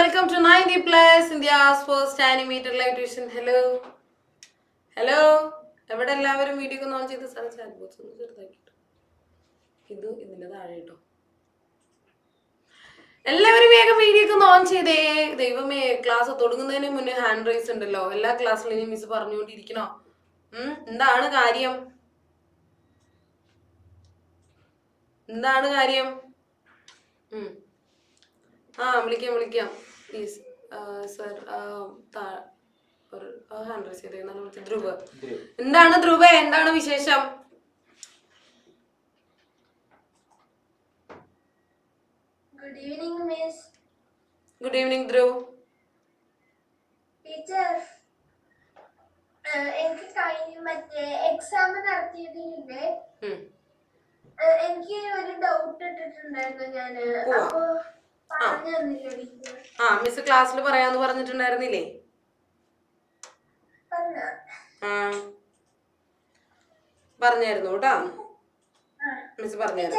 welcome to 90 Plus India's first animated live tuition. Hello. Hello. എവിടെ എല്ലാവരും video ഒന്ന് on ചെയ്ത് ചാറ്റ് ബോക്സ് ഒന്ന് ചെറുതാക്കിട്ടോ. ഇതിന്റെ താഴെ കേട്ടോ. എല്ലാവരും വേഗം വീഡിയോ ഒന്ന് ഓൺ ചെയ്തേ. ദൈവമേ, ക്ലാസ് തുടങ്ങുന്നതിന് മുന്നേ ഹാൻഡ് റൈസ് ഉണ്ടല്ലോ. എല്ലാ ക്ലാസ്സിലും ഇനി മിസ് പറഞ്ഞുകൊണ്ടിരിക്കണോ? എന്താണ് കാര്യം? എന്താണ് കാര്യം? വിളിക്കാം പ്ലീസ് സർ. ഹാൻഡ് റൈസ് ചെയ്തേന്നാണ് വിളിച്ചത്. ധ്രുവ്. എന്താണ് ധ്രുവ, എന്താണ് വിശേഷം? Good evening miss. Good evening Dhruv. Teacher, എനിക്ക് കഴിഞ്ഞ മറ്റേ എക്സാം നടത്തിയതില്ലേ, എനിക്ക് ഒരു ഡൗട്ട് ഇട്ടിട്ടുണ്ടായിരുന്നു ഞാന്. അപ്പൊ പറഞ്ഞു തന്നില്ല ടീച്ചർ. മിസ് ക്ലാസ്സിൽ പറയാന്ന് പറഞ്ഞിട്ടുണ്ടായിരുന്നില്ലേ? പറഞ്ഞായിരുന്നു കേട്ടോ. മിസ് പറഞ്ഞായിരുന്നു.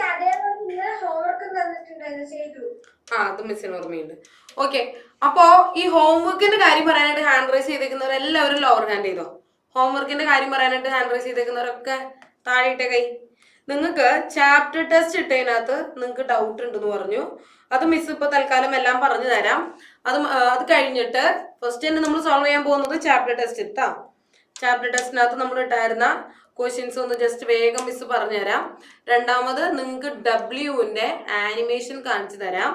അത് മിസ്സിന് ഓർമ്മയുണ്ട്. ഓക്കെ, അപ്പോ ഈ ഹോംവർക്കിന്റെ കാര്യം പറയാനായിട്ട് ഹാൻഡ് റൈസ് ചെയ്തേക്കുന്നവർ എല്ലാവരും ലോവർ ഹാൻഡ് ചെയ്തോ. ഹോംവർക്കിന്റെ കാര്യം പറയാനായിട്ട് ഹാൻഡ് റൈസ് ചെയ്തേക്കുന്നവരൊക്കെ താഴെ ഇട്ടേ കൈ. നിങ്ങൾക്ക് ചാപ്റ്റർ ടെസ്റ്റ് ഇട്ടതിനകത്ത് നിങ്ങൾക്ക് ഡൗട്ട് ഉണ്ടെന്ന് പറഞ്ഞു. അത് മിസ് ഇപ്പൊ തൽക്കാലം എല്ലാം പറഞ്ഞു തരാം. അത് കഴിഞ്ഞിട്ട് ഫസ്റ്റ് തന്നെ നമ്മൾ സോൾവ് ചെയ്യാൻ പോകുന്നത് ചാപ്റ്റർ ടെസ്റ്റ് ഇട്ടാ. ചാപ്റ്റർ ടെസ്റ്റിനകത്ത് നമ്മൾ ഇട്ടായിരുന്ന ക്വസ്റ്റ്യൻസ് ഒന്ന് ജസ്റ്റ് വേഗം മിസ് പറഞ്ഞുതരാം. രണ്ടാമത് നിങ്ങൾക്ക് ഡബ്ല്യുവിന്റെ ആനിമേഷൻ കാണിച്ചു തരാം.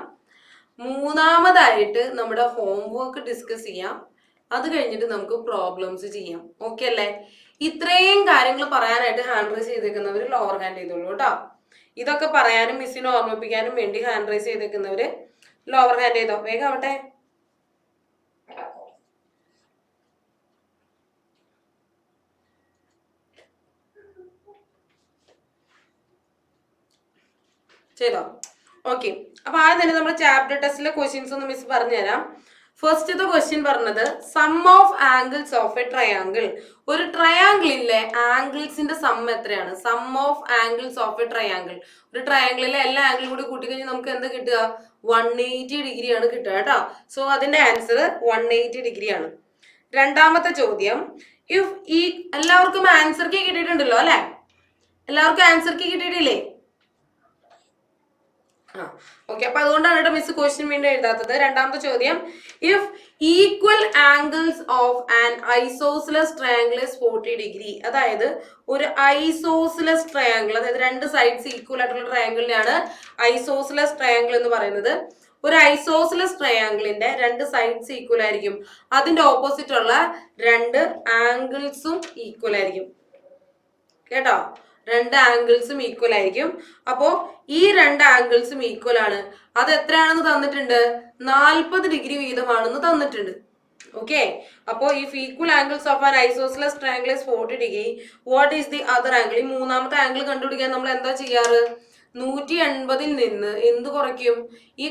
മൂന്നാമതായിട്ട് നമ്മുടെ ഹോംവർക്ക് ഡിസ്കസ് ചെയ്യാം. അത് കഴിഞ്ഞിട്ട് നമുക്ക് പ്രോബ്ലംസ് ചെയ്യാം. ഓക്കെ അല്ലേ? ഇത്രയും കാര്യങ്ങൾ പറയാനായിട്ട് ഹാൻഡ് റൈസ് ചെയ്തേക്കുന്നവർ ലോവർ ഹാൻഡ് ചെയ്തോളൂ കേട്ടോ. ഇതൊക്കെ പറയാനും മിസ്സിനെ ഓർമ്മിപ്പിക്കാനും വേണ്ടി ഹാൻഡ് റൈസ് ചെയ്തേക്കുന്നവര് ലോവർ ഹാൻഡ് ചെയ്തോ. വേഗം ആവട്ടെ. ചെയ്തോ? ഓക്കെ, അപ്പൊ ആദ്യം തന്നെ നമ്മുടെ ചാപ്റ്റർ ടെസ്റ്റിലെ ക്വസ്റ്റ്യൻസ് ഒന്ന് മിസ് പറഞ്ഞുതരാം. ഫസ്റ്റത്തെ ക്വസ്റ്റ്യൻ പറഞ്ഞത് sum of angles of a triangle. ഒരു ട്രയാങ്കിളിലെ ആംഗിൾസിന്റെ സം എത്രയാണ്? Sum of angles of a triangle. ഒരു ട്രയാങ്കിളിലെ എല്ലാ ആംഗിളും കൂടി കൂട്ടിക്കഴിഞ്ഞാൽ നമുക്ക് എന്താ കിട്ടുക? 180 ഡിഗ്രി ആണ് കിട്ടുക കേട്ടോ. സോ അതിന്റെ ആൻസർ 180 ഡിഗ്രി ആണ്. രണ്ടാമത്തെ ചോദ്യം, ഇഫ് ഈ എല്ലാവർക്കും ആൻസർ കീ കിട്ടിയിട്ടുണ്ടല്ലോ അല്ലെ? എല്ലാവർക്കും ആൻസർ കീ കിട്ടിയിട്ടില്ലേ? ഓക്കെ, അപ്പൊ അതുകൊണ്ടാണ് കേട്ടോ മിസ് ക്വസ്റ്റ്യൻ വീണ്ടും എഴുതാത്തത്. രണ്ടാമത്തെ ചോദ്യം, if equal angles of an isosceles triangle is 40 degree. അതായത് ഒരു ഐസോസിലസ് ട്രയാങ്കിൾ, അതായത് രണ്ട് സൈഡ്സ് ഈക്വൽ ആയിട്ടുള്ള ട്രയാങ്കിളിനെയാണ് ഐസോസിലസ് ട്രയാങ്കിൾ എന്ന് പറയുന്നത്. ഒരു ഐസോസിലസ് ട്രയാങ്കിളിന്റെ രണ്ട് സൈഡ്സ് ഈക്വൽ ആയിരിക്കും. അതിന്റെ ഓപ്പോസിറ്റ് ഉള്ള രണ്ട് ആംഗിൾസും ഈക്വൽ ആയിരിക്കും കേട്ടോ. രണ്ട് ആംഗിൾസും ഈക്വൽ ആയിരിക്കും. അപ്പോ ഈ രണ്ട് ആംഗിൾസും ഈക്വൽ ആണ്. അത് എത്രയാണെന്ന് തന്നിട്ടുണ്ട്? 40 ഡിഗ്രി വീതമാണെന്ന് തന്നിട്ടുണ്ട്. ഓക്കെ, അപ്പോ if equal angles of an isosceles triangle is 40 degree, what is the other angle? ഈ മൂന്നാമത്തെ ആംഗിൾ കണ്ടുപിടിക്കാൻ നമ്മൾ എന്താ ചെയ്യാറ്? 180 നിന്ന് എന്ത് കുറയ്ക്കും? ഈ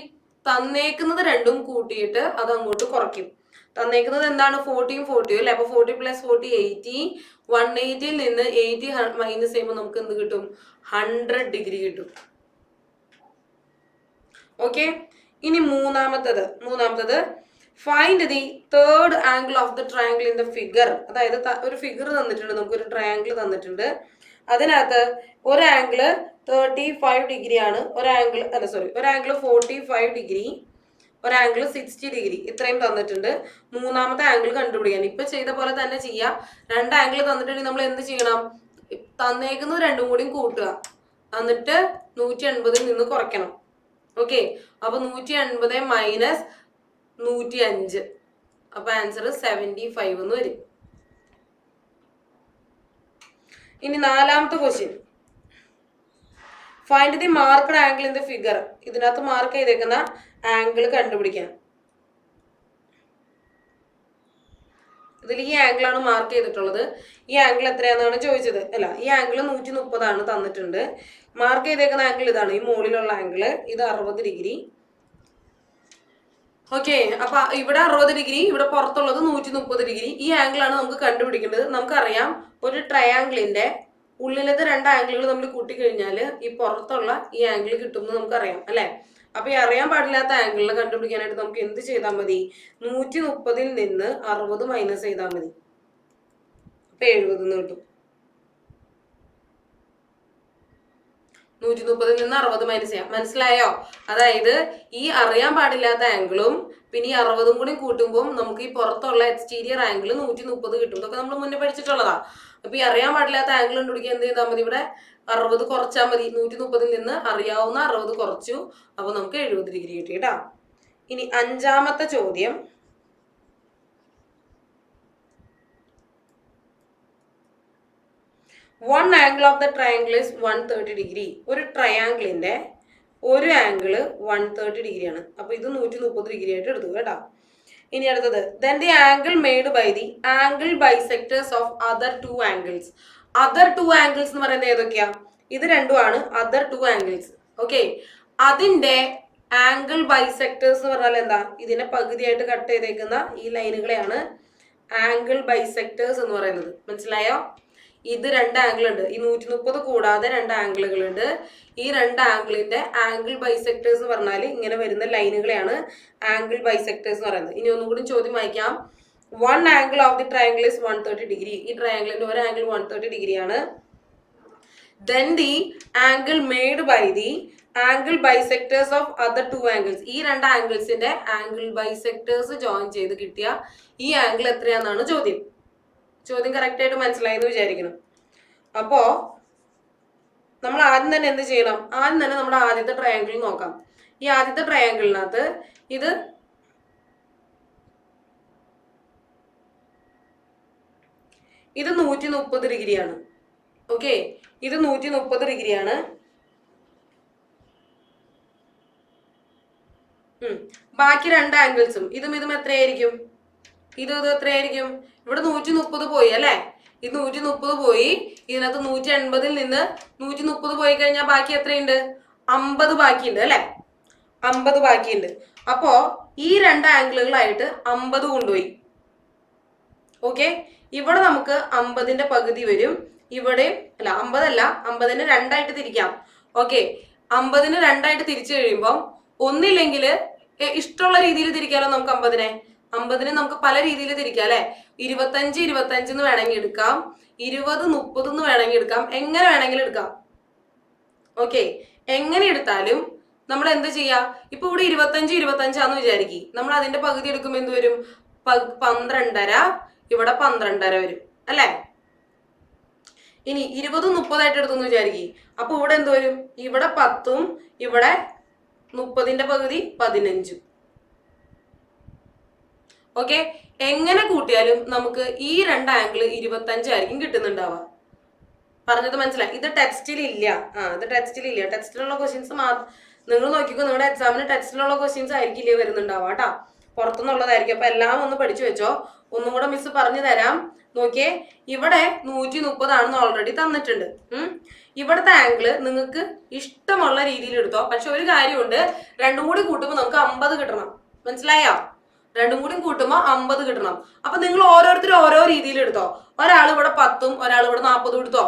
തന്നേക്കുന്നത് രണ്ടും കൂട്ടിയിട്ട് അത് അങ്ങോട്ട് കുറയ്ക്കും. തന്നേക്കുന്നത് എന്താണ്? 40യും 40യും അല്ലെ? അപ്പൊ 40 + 40 80. 180 നിന്ന് 80 മൈനസ് ചെയ്യുമ്പോൾ നമുക്ക് എന്ത് കിട്ടും? 100 ഡിഗ്രി കിട്ടും. ഓക്കെ, ഇനി മൂന്നാമത്തത് find the third angle of the triangle in the figure. അതായത് ഒരു ഫിഗർ തന്നിട്ടുണ്ട്, നമുക്കൊരു ട്രയാങ്കിൾ തന്നിട്ടുണ്ട്. അതിനകത്ത് ഒരു ആംഗിള് 35 ഡിഗ്രി ആണ്, ഒരു ആംഗിൾ 45 ഡിഗ്രി, ഒരു ആംഗിൾ 60 ഡിഗ്രി. ഇത്രയും തന്നിട്ടുണ്ട്. മൂന്നാമത്തെ ആംഗിൾ കണ്ടുപിടിക്കാൻ ഇപ്പൊ ചെയ്ത പോലെ തന്നെ ചെയ്യാം. രണ്ട് ആംഗിൾ തന്നിട്ടുണ്ടെങ്കിൽ നമ്മൾ എന്ത് ചെയ്യണം? തന്നേക്കുന്നത് രണ്ടും കൂടി കൂട്ടുക, എന്നിട്ട് 180 നിന്ന് കുറയ്ക്കണം. ഓക്കെ, അപ്പൊ 180 മൈനസ് 105, അപ്പൊ ആൻസർ 75 എന്ന് വരും. ഇനി നാലാമത്തെ question, find the marked angle in the figure. ഇതിനകത്ത് മാർക്ക് ചെയ്തേക്കുന്ന ആംഗിൾ കണ്ടുപിടിക്കാൻ. ഇതിൽ ഈ ആംഗിൾ ആണ് മാർക്ക് ചെയ്തിട്ടുള്ളത്. ഈ ആംഗിൾ എത്രയാണെന്നാണ് ചോദിച്ചത്. അല്ല, ഈ ആംഗിൾ 130 ആണ് തന്നിട്ടുണ്ട്. മാർക്ക് ചെയ്തേക്കുന്ന ആംഗിൾ ഇതാണ്, ഈ മുകളിലുള്ള ആംഗിൾ. ഇത് 60 ഡിഗ്രി. ഓക്കെ, അപ്പൊ ഇവിടെ 60 ഡിഗ്രി, ഇവിടെ പുറത്തുള്ളത് 130 ഡിഗ്രി. ഈ ആംഗിൾ ആണ് നമുക്ക് കണ്ടുപിടിക്കേണ്ടത്. നമുക്കറിയാം ഒരു ട്രയാങ്കിളിന്റെ ഉള്ളിലത്തെ രണ്ട് ആംഗിളുകൾ നമ്മൾ കൂട്ടിക്കഴിഞ്ഞാൽ ഈ പുറത്തുള്ള ഈ ആംഗിൾ കിട്ടും എന്ന് നമുക്കറിയാം അല്ലെ? അപ്പൊ ഈ അറിയാൻ പാടില്ലാത്ത ആംഗിളിനെ കണ്ടുപിടിക്കാനായിട്ട് നമുക്ക് എന്ത് ചെയ്താൽ മതി? 130 നിന്ന് 60 മൈനസ് ചെയ്താൽ മതി. അപ്പൊ 70 കിട്ടും. 130 നിന്ന് 60 മൈനസ് ചെയ്യാം. മനസ്സിലായോ? അതായത് ഈ അറിയാൻ പാടില്ലാത്ത ആംഗിളും പിന്നെ ഈ 60 കൂടി കൂട്ടുമ്പോൾ നമുക്ക് ഈ പുറത്തുള്ള എക്സ്റ്റീരിയർ ആംഗിൾ 130 കിട്ടും. ഇതൊക്കെ നമ്മൾ മുന്നേ പഠിച്ചിട്ടുള്ളതാ. അപ്പൊ ഈ അറിയാൻ പാടില്ലാത്ത ആംഗിൾ കണ്ടുപിടിക്കാൻ എന്ത് ചെയ്താൽ മതി? ഇവിടെ 60 കുറച്ചാൽ മതി. 130 നിന്ന് അറിയാവുന്ന 60 കുറച്ചു. അപ്പൊ നമുക്ക് 70 ഡിഗ്രി കിട്ടി കേട്ടാ. ഇനി അഞ്ചാമത്തെ ചോദ്യം. One angle of the triangle is 130 degree. ഒരു ട്രയാങ്കിളിന്റെ ഒരു ആംഗിള് 130 ഡിഗ്രി ആണ്. അപ്പൊ ഇത് 130 ഡിഗ്രി ആയിട്ട് എടുത്തു കേട്ടോ. ഇനി അടുത്തത്, then the angle made by the angle bisectors of other two angles. other two angles എന്ന് പറയുന്നത് ഏതൊക്കെയാ? ഇത് രണ്ടുമാണ് other two angles. ഓക്കെ, അതിന്റെ ആംഗിൾ ബൈസെക്ടേഴ്സ് എന്ന് പറഞ്ഞാൽ എന്താ? ഇതിനെ പകുതിയായിട്ട് കട്ട് ചെയ്തേക്കുന്ന ഈ ലൈനുകളെയാണ് ആംഗിൾ ബൈസെക്ടേഴ്സ് എന്ന് പറയുന്നത്. മനസ്സിലായോ? ഇത് രണ്ട് ആംഗിൾ ഉണ്ട്. ഈ 130 കൂടാതെ രണ്ട് ആംഗിളുകളുണ്ട്. ഈ രണ്ട് ആംഗിളിന്റെ ആംഗിൾ ബൈസെക്ടേഴ്സ് എന്ന് പറഞ്ഞാൽ ഇങ്ങനെ വരുന്ന ലൈനുകളെയാണ് ആംഗിൾ ബൈസെക്ടേഴ്സ് എന്ന് പറയുന്നത്. ഇനി ഒന്നും കൂടി ചോദ്യം വായിക്കാം. One angle of the triangle is 130 degree. ഈ ട്രയാങ്കിളിന്റെ ഒരു ആംഗിൾ 130 ഡിഗ്രിയാണ്. then the angle made by the angle bisectors of other two angles. ഈ രണ്ട് ആംഗിൾസിന്റെ ആംഗിൾ ബൈസെക്ടേഴ്സ് ജോയിൻ ചെയ്ത് കിട്ടിയ ഈ ആംഗിൾ എത്രയാണെന്നാണ് ചോദ്യം. ചോദ്യം കറക്റ്റ് ആയിട്ട് മനസ്സിലായി എന്ന് വിചാരിക്കണം. അപ്പോ നമ്മൾ ആദ്യം തന്നെ എന്ത് ചെയ്യണം? ആദ്യം തന്നെ നമ്മുടെ ആദ്യത്തെ ട്രയാങ്കിൾ നോക്കാം. ഈ ആദ്യത്തെ ട്രയാങ്കിളിനകത്ത് ഇത് ഇത് 130 ഡിഗ്രിയാണ്. ഓക്കെ, ഇത് 130 ഡിഗ്രിയാണ്. ബാക്കി രണ്ട് ആംഗിൾസും ഇതും എത്രയായിരിക്കും? ഇതും എത്രയായിരിക്കും? ഇവിടെ 130 പോയി അല്ലെ? ഇത് 130 പോയി. ഇതിനകത്ത് 180 നിന്ന് 130 പോയി കഴിഞ്ഞാൽ ബാക്കി എത്രയുണ്ട്? 50 ബാക്കിയുണ്ട് അല്ലെ? 50 ബാക്കിയുണ്ട്. അപ്പോ ഈ രണ്ട് ആംഗിളുകളായിട്ട് 50 കൊണ്ടുപോയി. ഓക്കെ, ഇവിടെ നമുക്ക് 50ന്റെ പകുതി വരും. ഇവിടെ അല്ല, 50 അല്ല, 50നെ രണ്ടായിട്ട് തിരിക്കാം. ഓക്കെ, 50നെ രണ്ടായിട്ട് തിരിച്ചു കഴിയുമ്പോൾ ഒന്നില്ലെങ്കിൽ ഇഷ്ടമുള്ള രീതിയിൽ തിരിക്കാലോ നമുക്ക് 50നെ നമുക്ക് പല രീതിയിൽ തിരിക്കാം അല്ലെ? 25 എന്ന് വേണമെങ്കിൽ എടുക്കാം, 20 30 എന്ന് വേണമെങ്കിൽ എടുക്കാം, എങ്ങനെ വേണമെങ്കിലും എടുക്കാം. ഓക്കെ, എങ്ങനെ എടുത്താലും നമ്മൾ എന്ത് ചെയ്യാ? ഇപ്പൊ ഇവിടെ 25 ആന്ന് വിചാരിക്കും. നമ്മൾ അതിന്റെ പകുതി എടുക്കുമ്പോൾ എന്ത് വരും? 12.5. ഇവിടെ 12.5 വരും അല്ലെ? ഇനി 20 30 ആയിട്ട് എടുത്തെന്ന് വിചാരിക്കും. അപ്പൊ ഇവിടെ എന്ത് വരും? ഇവിടെ 10ഉം ഇവിടെ 30ന്റെ പകുതി 15. ഓക്കെ, എങ്ങനെ കൂട്ടിയാലും നമുക്ക് ഈ രണ്ട് ആംഗിൾ 25 ആയിരിക്കും കിട്ടുന്നുണ്ടാവുക. പറഞ്ഞത് മനസ്സിലായി? ഇത് ടെക്സ്റ്റിൽ ഇല്ല. ഇത് ടെക്സ്റ്റിൽ ഇല്ല. ടെക്സ്റ്റിലുള്ള ക്വസ്റ്റ്യൻസ് നിങ്ങൾ നോക്കിക്കോ. നിങ്ങളുടെ എക്സാമിന് ടെക്സ്റ്റിലുള്ള ക്വസ്റ്റ്യൻസ് ആയിരിക്കില്ലേ വരുന്നുണ്ടാവുക കേട്ടോ. പുറത്തുനിന്നുള്ളതായിരിക്കും. അപ്പൊ എല്ലാം ഒന്ന് പഠിച്ചു വെച്ചോ. ഒന്നും കൂടെ മിസ് പറഞ്ഞു തരാം. നോക്കിയേ, ഇവിടെ 130 ആണെന്ന് ഓൾറെഡി തന്നിട്ടുണ്ട്. ഇവിടുത്തെ ആംഗിള് നിങ്ങൾക്ക് ഇഷ്ടമുള്ള രീതിയിൽ എടുത്തോ. പക്ഷെ ഒരു കാര്യമുണ്ട്, രണ്ടും കൂടി കൂട്ടുമ്പോൾ നമുക്ക് 50 കിട്ടണം. മനസ്സിലായോ? രണ്ടും കൂടി കൂട്ടുമ്പോൾ 50 കിട്ടണം. അപ്പൊ നിങ്ങൾ ഓരോരുത്തരും ഓരോ രീതിയിൽ എടുത്തോ. ഒരാൾ ഇവിടെ 10ഉം ഒരാൾ ഇവിടെ 40ഉം എടുത്തോ.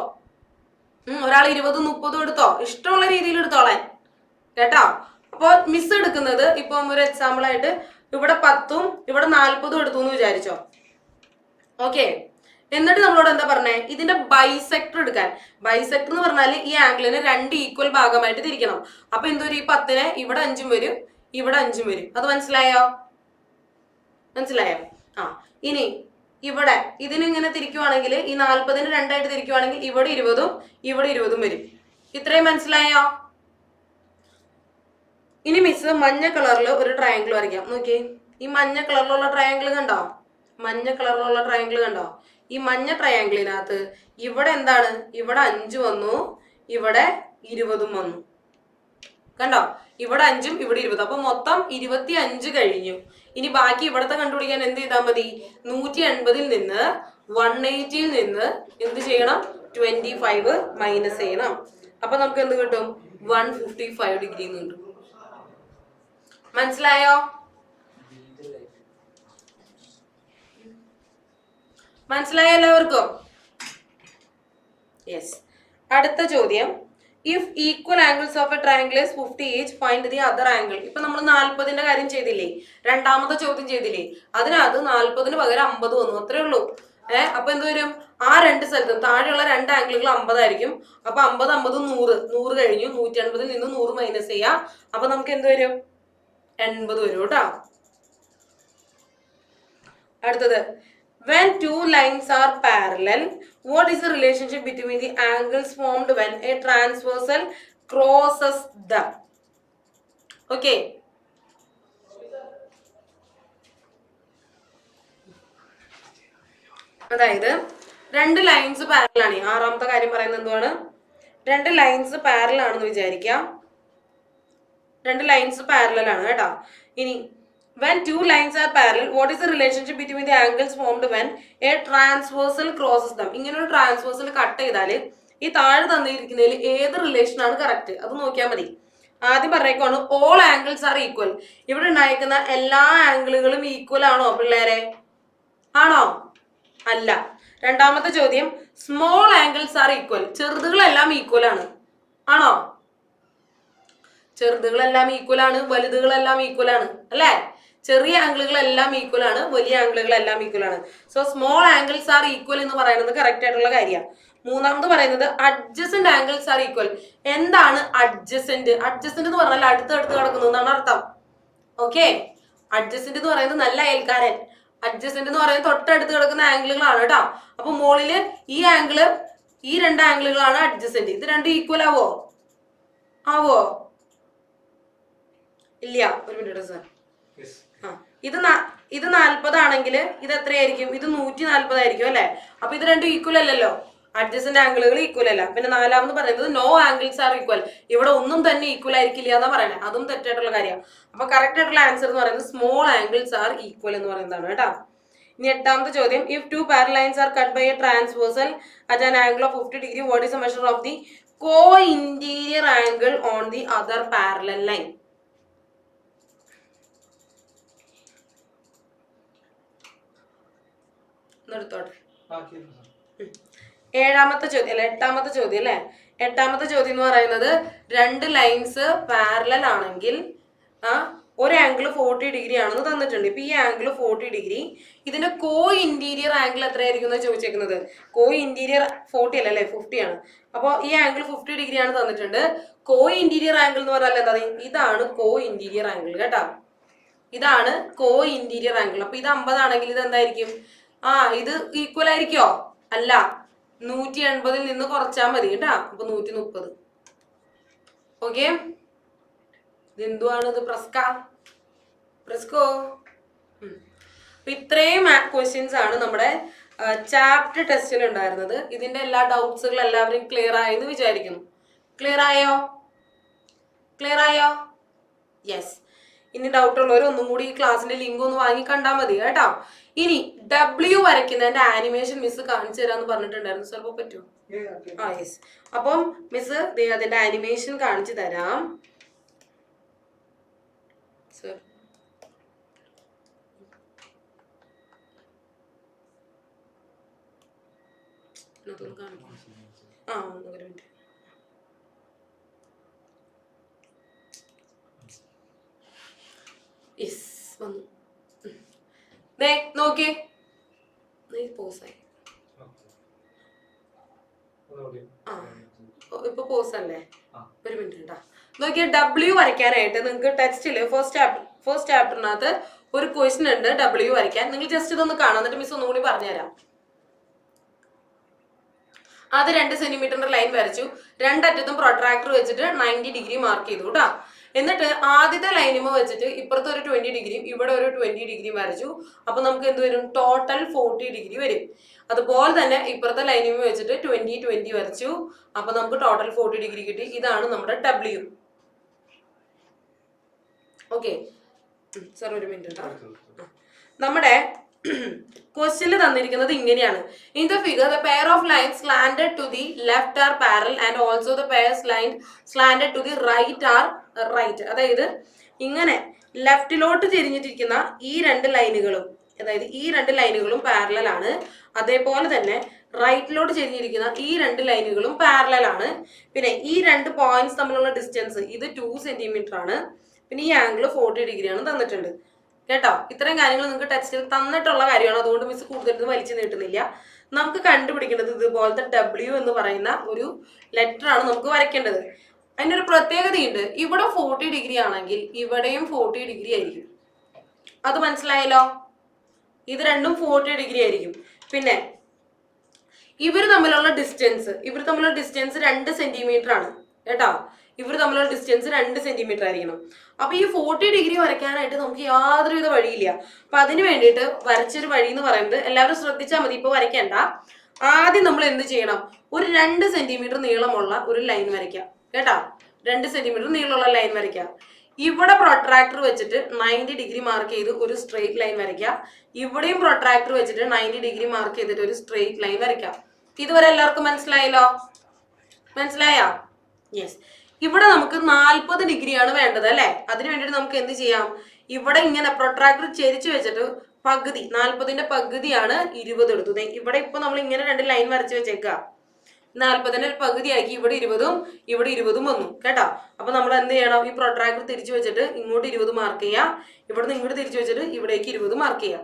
ഒരാൾ 20 30 എടുത്തോ. ഇഷ്ടമുള്ള രീതിയിൽ എടുത്തോളാൻ കേട്ടോ. അപ്പൊ മിസ് എടുക്കുന്നത് ഇപ്പം ഒരു എക്സാമ്പിൾ ആയിട്ട് ഇവിടെ 10ഉം ഇവിടെ 40ഉം എടുത്തു എന്ന് വിചാരിച്ചോ. ഓക്കെ, എന്നിട്ട് നമ്മളോട് എന്താ പറഞ്ഞേ? ഇതിന്റെ ബൈസെക്ടർ എടുക്കാൻ. ബൈസെക്ടർ എന്ന് പറഞ്ഞാൽ ഈ ആംഗിളിന് രണ്ട് ഈക്വൽ ഭാഗമായിട്ട് തിരിക്കണം. അപ്പൊ എന്തൊരു, ഈ 10നെ ഇവിടെ 5ഉം വരും, ഇവിടെ 5ഉം വരും. അത് മനസ്സിലായോ? മനസ്സിലായോ? ഇനി ഇവിടെ ഇതിനിങ്ങനെ തിരിക്കുവാണെങ്കിൽ, ഈ 40നെ രണ്ടായിട്ട് തിരിക്കുവാണെങ്കിൽ ഇവിടെ 20ഉം ഇവിടെ 20ഉം വരും. ഇത്രയും മനസ്സിലായോ? ഇനി മിസ് മഞ്ഞ കളറിൽ ഒരു ട്രയാങ്കിൾ വരയ്ക്കാം. നോക്കിയേ, ഈ മഞ്ഞ കളറിലുള്ള ട്രയാങ്കിൾ കണ്ടോ? മഞ്ഞ കളറിലുള്ള ട്രയാങ്കിൾ കണ്ടോ? ഈ മഞ്ഞ ട്രയാങ്കിളിനകത്ത് ഇവിടെ എന്താണ്? ഇവിടെ 5 വന്നു, ഇവിടെ 20ഉം വന്നു. കണ്ടോ? ഇവിടെ 5ഉം ഇവിടെ 20. അപ്പൊ മൊത്തം 25 കഴിഞ്ഞു. ഇനി ബാക്കി ഇവിടത്തെ കണ്ടുപിടിക്കാൻ എന്ത് ചെയ്താൽ മതി? 180 നിന്ന് 180 നിന്ന് എന്ത് ചെയ്യണം? 25 മൈനസ് ചെയ്യണം. അപ്പൊ നമുക്ക് എന്ത് കിട്ടും? 155 ഡിഗ്രി എന്ന് കിട്ടും. മനസ്സിലായോ? മനസ്സിലായോ എല്ലാവർക്കും? യെസ്. അടുത്ത ചോദ്യം, if equal angles of a triangle is 50 each find the other angle. ഇപ്പൊ നമ്മൾ 40ന്റെ കാര്യം ചെയ്തില്ലേ, രണ്ടാമത്തെ ചോദ്യം ചെയ്തില്ലേ, അതിനകത്ത് 40ന് പകരം 50 വന്നു, അത്രേ ഉള്ളൂ. അപ്പൊ എന്ത് വരും, ആ രണ്ട് സ്ഥലത്തും താഴെയുള്ള രണ്ട് ആംഗിളുകൾ 50 ആയിരിക്കും. അപ്പൊ 50 50 100 കഴിഞ്ഞു, 180ൽ നിന്ന് 100 മൈനസ് ചെയ്യാം. അപ്പൊ നമുക്ക് എന്ത് വരും, 80 വരും കേട്ടോ. അടുത്തത്, when two lines are parallel, what is the relationship between the angles formed when a transversal crosses them? Okay. അതായത് രണ്ട് ലൈൻസ് പാരലൽ ആണ്. ആറാമത്തെ കാര്യം പറയുന്നത് എന്താണ്, രണ്ട് ലൈൻസ് പാരലൽ ആണെന്ന് വിചാരിക്കാം. രണ്ട് ലൈൻസ് പാരലൽ ആണ് കേട്ടോ. ഇനി when two lines are parallel, what is the relationship between the angles formed when a transversal crosses them? ഇങ്ങനെ ഒരു ട്രാൻസ്വേഴ്സൽ കട്ട് ചെയ്താൽ ഈ താഴെ തന്നിരിക്കുന്നതിൽ ഏത് റിലേഷൻ ആണ് കറക്റ്റ്, അത് നോക്കിയാൽ മതി. ആദ്യം പറഞ്ഞേക്കാണ് ഓൾ ആംഗിൾസ് ആർ ഈക്വൽ. ഇവിടെ ഉണ്ടായിരിക്കുന്ന എല്ലാ ആംഗിളുകളും ഈക്വൽ ആണോ പിള്ളേരെ? ആണോ? അല്ല. രണ്ടാമത്തെ ചോദ്യം, സ്മോൾ ആംഗിൾസ് ആർ ഈക്വൽ. ചെറുതുകളെല്ലാം ഈക്വൽ ആണ്, ആണോ? ചെറുതുകളെല്ലാം ഈക്വൽ ആണ്, വലുതുകളെല്ലാം ഈക്വൽ ആണ്, അല്ലേ? ചെറിയ ആംഗിളുകളെല്ലാം ഈക്വൽ ആണ്, വലിയ ആംഗിളുകളെല്ലാം ഈക്വൽ ആണ്. So small angles are equal എന്ന് പറയുന്നത് കറക്റ്റ് ആയിട്ടുള്ള കാര്യമാണ്. മൂന്നാമത് പറയുന്നത് അഡ്ജസന്റ് ആംഗിൾസ് ആർ ഈക്വൽ. എന്താണ് അഡ്ജസന്റ്? അഡ്ജസന്റ് എന്ന് പറഞ്ഞാൽ അടുത്തടുത്ത് കിടക്കുന്നതാണ് അർത്ഥം. ഓക്കെ, അഡ്ജസന്റ് എന്ന് പറയുന്നത് നല്ല അയൽക്കാരൻ. അഡ്ജസന്റ് എന്ന് പറയുന്നത് തൊട്ടടുത്ത് കിടക്കുന്ന ആംഗിളുകളാണ് കേട്ടോ. അപ്പൊ മുകളില് ഈ ആംഗിള്, ഈ രണ്ട് ആംഗിളുകളാണ് അഡ്ജസന്റ്. ഇത് രണ്ടും ഈക്വൽ ആവോ? ആവോ? ഇല്ല. ഒരു മിനിറ്റ് സാർ. ഇത് 40 ആണെങ്കിൽ ഇത് എത്രയായിരിക്കും? ഇത് 140 ആയിരിക്കും അല്ലെ? അപ്പൊ ഇത് രണ്ടും ഈക്വൽ അല്ലല്ലോ, അഡ്ജസന്റ് ആംഗിളുകൾ ഈക്വൽ അല്ല. പിന്നെ നാലാമത് പറയുന്നത് നോ ആംഗിൾസ് ആർ ഈക്വൽ. ഇവിടെ ഒന്നും തന്നെ ഈക്വൽ ആയിരിക്കില്ല എന്നാ പറയണേ, അതും തെറ്റായിട്ടുള്ള കാര്യമാണ്. അപ്പൊ കറക്റ്റ് ആയിട്ടുള്ള ആൻസർ എന്ന് പറയുന്നത് സ്മോൾ ആംഗിൾസ് ആർ ഈക്വൽ എന്ന് പറയുന്നതാണ് കേട്ടോ. ഇനി എട്ടാമത്തെ ചോദ്യം, if two parallel lines are cut by a transversal at an angle of 50 degree, what is the measure of the co interior angle on the other parallel line? എടുത്തോട്ടെ. ഏഴാമത്തെ ചോദ്യം അല്ലെ, എട്ടാമത്തെ ചോദ്യം അല്ലെ. എട്ടാമത്തെ ചോദ്യം എന്ന് പറയുന്നത് രണ്ട് ലൈൻസ് പാരലൽ ആണെങ്കിൽ ഒരു ആംഗിൾ 40 ഡിഗ്രി ആണെന്ന് തന്നിട്ടുണ്ട്. ഇപ്പൊ ഈ ആംഗിൾ 40 ഡിഗ്രി, ഇതിന്റെ കോ ഇന്റീരിയർ ആംഗിൾ എത്രയായിരിക്കും എന്ന് ചോദിച്ചേക്കുന്നത്. കോ ഇന്റീരിയർ 40 അല്ലേ, 50 ആണ്. അപ്പോൾ ഈ ആംഗിൾ 50 ഡിഗ്രി ആണ് തന്നിട്ടുണ്ട്. കോ ഇന്റീരിയർ ആംഗിൾ എന്ന് പറഞ്ഞാൽ എന്താ, ഇതാണ് കോ ഇന്റീരിയർ ആംഗിൾ കേട്ടോ. ഇതാണ് കോ ഇന്റീരിയർ ആംഗിൾ. അപ്പൊ ഇത് 50 ആണെങ്കിൽ ഇത് എന്തായിരിക്കും? ഇത് ഈക്വൽ ആയിരിക്കോ? അല്ല, 180ൽ നിന്ന് കുറച്ചാൽ മതി കേട്ടാ. അപ്പൊ 130. ഓക്കെ, ഇതെന്തുവാണ് ഇത്? പ്രസ്കോ. അപ്പൊ ഇത്രയും ക്വസ്റ്റ്യൻസ് ആണ് നമ്മുടെ ചാപ്റ്റർ ടെസ്റ്റിൽ ഉണ്ടായിരുന്നത്. ഇതിന്റെ എല്ലാ ഡൗട്ട്സുകളും എല്ലാവരും ക്ലിയർ ആയെന്ന് വിചാരിക്കുന്നു. ക്ലിയർ ആയോ? യെസ്. ഇനി ഡൗട്ട് ഉള്ളവർ ഒന്നും കൂടി ഈ ക്ലാസ്സിന്റെ ലിങ്ക് ഒന്ന് വാങ്ങി കണ്ടാൽ മതി കേട്ടോ. ഇനി W വരയ്ക്കുന്നതിന്റെ ആനിമേഷൻ മിസ് കാണിച്ചു തരാന്ന് പറഞ്ഞിട്ടുണ്ടായിരുന്നു. ചിലപ്പോൾ പറ്റുമോ? യെസ്. അപ്പം മിസ് അതിന്റെ ആനിമേഷൻ കാണിച്ചു തരാം. സർ ഒരു മിനിറ്റ്. വന്നു. നോക്കിയേ, പോസായി. ഇപ്പൊ പോസല്ലേ? ഒരു മിനിറ്റ് കേട്ടാ. നോക്കിയേ, W വരയ്ക്കാനായിട്ട് നിങ്ങൾക്ക് ടെക്സ്റ്റില് ഫസ്റ്റ് ചാപ്റ്ററിനകത്ത് ഒരു ക്വസ്റ്റ്യൻ ഉണ്ട് W വരയ്ക്കാൻ. നിങ്ങൾ ജസ്റ്റ് ഇതൊന്ന് കാണാം, എന്നിട്ട് മിസ് ഒന്നുകൂടി പറഞ്ഞുതരാം. അത് 2 സെന്റിമീറ്ററിന്റെ ലൈൻ വരച്ചു. രണ്ടറ്റത്തും പ്രൊട്രാക്ടർ വെച്ചിട്ട് 90 ഡിഗ്രി മാർക്ക് ചെയ്തു കേട്ടോ. എന്നിട്ട് ആദ്യത്തെ ലൈനുമ വെച്ചിട്ട് ഇപ്പുറത്ത് ഒരു 20 ഡിഗ്രിയും ഇവിടെ ഒരു 20 ഡിഗ്രിയും വരച്ചു. അപ്പൊ നമുക്ക് എന്ത് വരും? ടോട്ടൽ 40 ഡിഗ്രി വരും. അതുപോലെ തന്നെ ഇപ്പുറത്തെ ലൈനുമ വെച്ചിട്ട് 20 20 വരച്ചു. അപ്പൊ നമുക്ക് ടോട്ടൽ 40 ഡിഗ്രി കിട്ടി. ഇതാണ് നമ്മുടെ W. ഓക്കെ സാർ, ഒരു മിനിറ്റ്. നമ്മുടെ ക്വസ്റ്റ്യനിൽ തന്നിരിക്കുന്നത് ഇങ്ങനെയാണ്. In the figure the pair of lines slanted to the left are parallel and also the pairs line slanted to the right are right. അതായത് ഇങ്ങനെ ലെഫ്റ്റിലോട്ട് തിരിഞ്ഞിട്ടിരിക്കുന്ന ഈ രണ്ട് ലൈനുകളും, അതായത് ഈ രണ്ട് ലൈനുകളും പാരലൽ ആണ്. അതേപോലെ തന്നെ റൈറ്റിലോട്ട് ചെരിഞ്ഞിരിക്കുന്ന ഈ രണ്ട് ലൈനുകളും പാരലൽ ആണ്. പിന്നെ ഈ രണ്ട് പോയിന്റ്സ് തമ്മിലുള്ള ഡിസ്റ്റൻസ് ഇത് 2 സെന്റിമീറ്റർ ആണ്. പിന്നെ ഈ ആംഗിൾ 40 ഡിഗ്രി ആണ് തന്നിട്ടുണ്ട് കേട്ടോ. ഇത്രയും കാര്യങ്ങൾ നിങ്ങൾക്ക് ടെക്സ്റ്റിൽ തന്നിട്ടുള്ള കാര്യമാണ്, അതുകൊണ്ട് മിസ് കൂടുതലൊന്നും വലിച്ചു നീട്ടുന്നില്ല. നമുക്ക് കണ്ടുപിടിക്കേണ്ടത് ഇതുപോലത്തെ W എന്ന് പറയുന്ന ഒരു ലെറ്റർ ആണ് നമുക്ക് വരയ്ക്കേണ്ടത്. അതിൻ്റെ ഒരു പ്രത്യേകതയുണ്ട്, ഇവിടെ 40 ഡിഗ്രി ആണെങ്കിൽ ഇവിടെയും 40 ഡിഗ്രി ആയിരിക്കും. അത് മനസ്സിലായല്ലോ? ഇത് രണ്ടും 40 ഡിഗ്രി ആയിരിക്കും. പിന്നെ ഇവർ തമ്മിലുള്ള ഡിസ്റ്റൻസ് 2 സെന്റിമീറ്റർ ആണ് കേട്ടോ. ഇവർ തമ്മിലുള്ള ഡിസ്റ്റൻസ് 2 സെന്റിമീറ്റർ ആയിരിക്കണം. അപ്പൊ ഈ 40 ഡിഗ്രി വരയ്ക്കാനായിട്ട് നമുക്ക് യാതൊരുവിധ വഴിയില്ല. അപ്പൊ അതിന് വേണ്ടിയിട്ട് വരച്ചൊരു വഴി എന്ന് പറയുന്നത്, എല്ലാവരും ശ്രദ്ധിച്ചാൽ മതി, ഇപ്പൊ വരയ്ക്കണ്ട. ആദ്യം നമ്മൾ എന്ത് ചെയ്യണം, ഒരു 2 സെന്റിമീറ്റർ നീളമുള്ള ഒരു ലൈൻ വരയ്ക്കാം കേട്ടോ. 2 സെന്റിമീറ്റർ നീളമുള്ള ലൈൻ വരയ്ക്കാം. ഇവിടെ പ്രൊട്രാക്ടർ വെച്ചിട്ട് 90 ഡിഗ്രി മാർക്ക് ചെയ്ത് ഒരു സ്ട്രെയിറ്റ് ലൈൻ വരയ്ക്കാം. ഇവിടെയും പ്രൊട്രാക്ടർ വെച്ചിട്ട് 90 ഡിഗ്രി മാർക്ക് ചെയ്തിട്ട് ഒരു സ്ട്രെയിറ്റ് ലൈൻ വരയ്ക്കാം. ഇതുവരെ എല്ലാവർക്കും മനസ്സിലായല്ലോ? മനസ്സിലായോ? യെസ്. ഇവിടെ നമുക്ക് 40 ഡിഗ്രിയാണ് വേണ്ടത് അല്ലെ. അതിന് വേണ്ടിയിട്ട് നമുക്ക് എന്ത് ചെയ്യാം, ഇവിടെ ഇങ്ങനെ പ്രൊട്രാക്ടർ ചെരിച്ചു വെച്ചിട്ട് പകുതി 40ന്റെ പകുതിയാണ് 20 എടുത്തത്. ഇവിടെ ഇപ്പൊ നമ്മൾ ഇങ്ങനെ 2 ലൈൻ വരച്ച് വെച്ചേക്കുക. 40ന്റെ പകുതിയാക്കി ഇവിടെ 20ഉം ഇവിടെ 20ഉം വന്നു കേട്ടോ. അപ്പൊ നമ്മൾ എന്ത് ചെയ്യണം, ഈ പ്രൊട്രാക്ടർ തിരിച്ചു വെച്ചിട്ട് ഇങ്ങോട്ട് 20 മാർക്ക് ചെയ്യാം. ഇവിടുന്ന് ഇങ്ങോട്ട് തിരിച്ചു വെച്ചിട്ട് ഇവിടേക്ക് 20 മാർക്ക് ചെയ്യാം.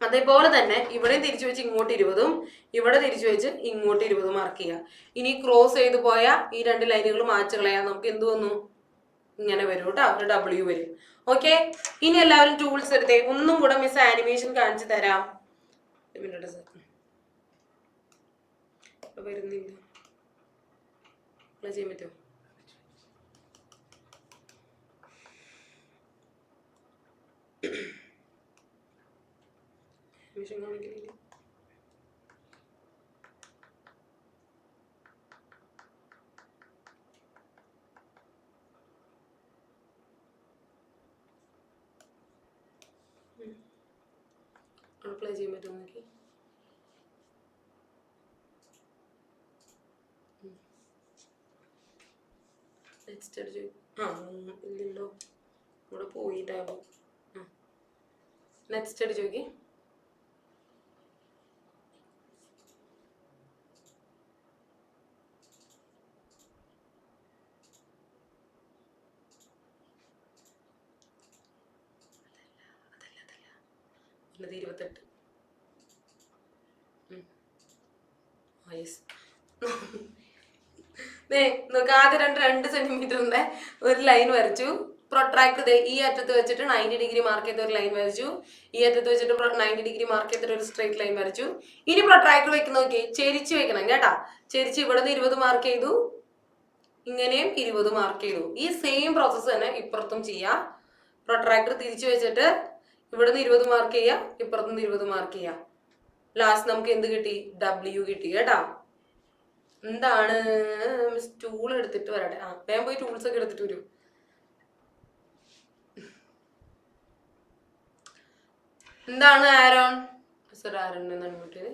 അതേപോലെ തന്നെ ഇവിടെയും തിരിച്ചു വെച്ച് ഇങ്ങോട്ട് 20ഉം ഇവിടെ തിരിച്ചു വെച്ച് ഇങ്ങോട്ട് 20 മാർക്ക് ചെയ്യുക. ഇനി ക്രോസ് ചെയ്ത് പോയ ഈ 2 ലൈനുകൾ മാച്ച് കളയാൻ നമുക്ക് എന്ത് വന്നു, ഇങ്ങനെ വരും കേട്ടോ, ഒരു W വരും. ഓക്കെ, ഇനി എല്ലാവരും ടൂൾസ് എടുത്തേ. ഒന്നും കൂടെ മിസ് ആനിമേഷൻ കാണിച്ചു തരാം. വരുന്നില്ല, ചെയ്യാൻ പറ്റുമോ? ആനിമേഷൻ കാണിക്കുന്നില്ല. അപ്ലൈ ചെയ്യാൻ പറ്റുമോ നോക്കി. നെക്സ്റ്റ് അടിച്ചു. ഇല്ലല്ലോ, ഇവിടെ പോയിട്ടാകും. നെക്സ്റ്റ് അടിച്ചു നോക്കി. അതല്ല 28. നോക്ക്, ആദ്യം 2 സെന്റിമീറ്ററിന്റെ ഒരു ലൈൻ വരച്ചു. പ്രൊട്രാക്ടർ ഈ അറ്റത്ത് വെച്ചിട്ട് 90 ഡിഗ്രി മാർക്ക് ചെയ്ത ഒരു ലൈൻ വരച്ചു. ഈ അറ്റത്ത് വെച്ചിട്ട് 90 ഡിഗ്രി മാർക്ക് ചെയ്തിട്ട് ഒരു സ്ട്രേറ്റ് ലൈൻ വരച്ചു. ഇനി പ്രൊട്രാക്ടർ വെക്കുന്ന നോക്കി, ചെരിച്ച് വെക്കണം കേട്ടാ. ചെരിച്ച് ഇവിടെ നിന്ന് 20 മാർക്ക് ചെയ്തു, ഇങ്ങനെയും 20 മാർക്ക് ചെയ്തു. ഈ സെയിം പ്രോസസ്സ് തന്നെ ഇപ്പുറത്തും ചെയ്യാം. പ്രൊട്രാക്ടർ തിരിച്ചു വെച്ചിട്ട് ഇവിടെ നിന്ന് 20 മാർക്ക് ചെയ്യാം, ഇപ്പുറത്തുനിന്ന് 20 മാർക്ക് ചെയ്യാം. ലാസ്റ്റ് നമുക്ക് എന്ത് കിട്ടി, W കിട്ടി കേട്ടാ. എന്താണ് മിസ്, ടൂൾ എടുത്തിട്ട് വരട്ടെ. വേഗം പോയി ടൂൾസ് ഒക്കെ എടുത്തിട്ട് വരൂ. എന്താണ് ആരോൺ? സർ ആരോൺ എന്നാണ് വിട്ടത്.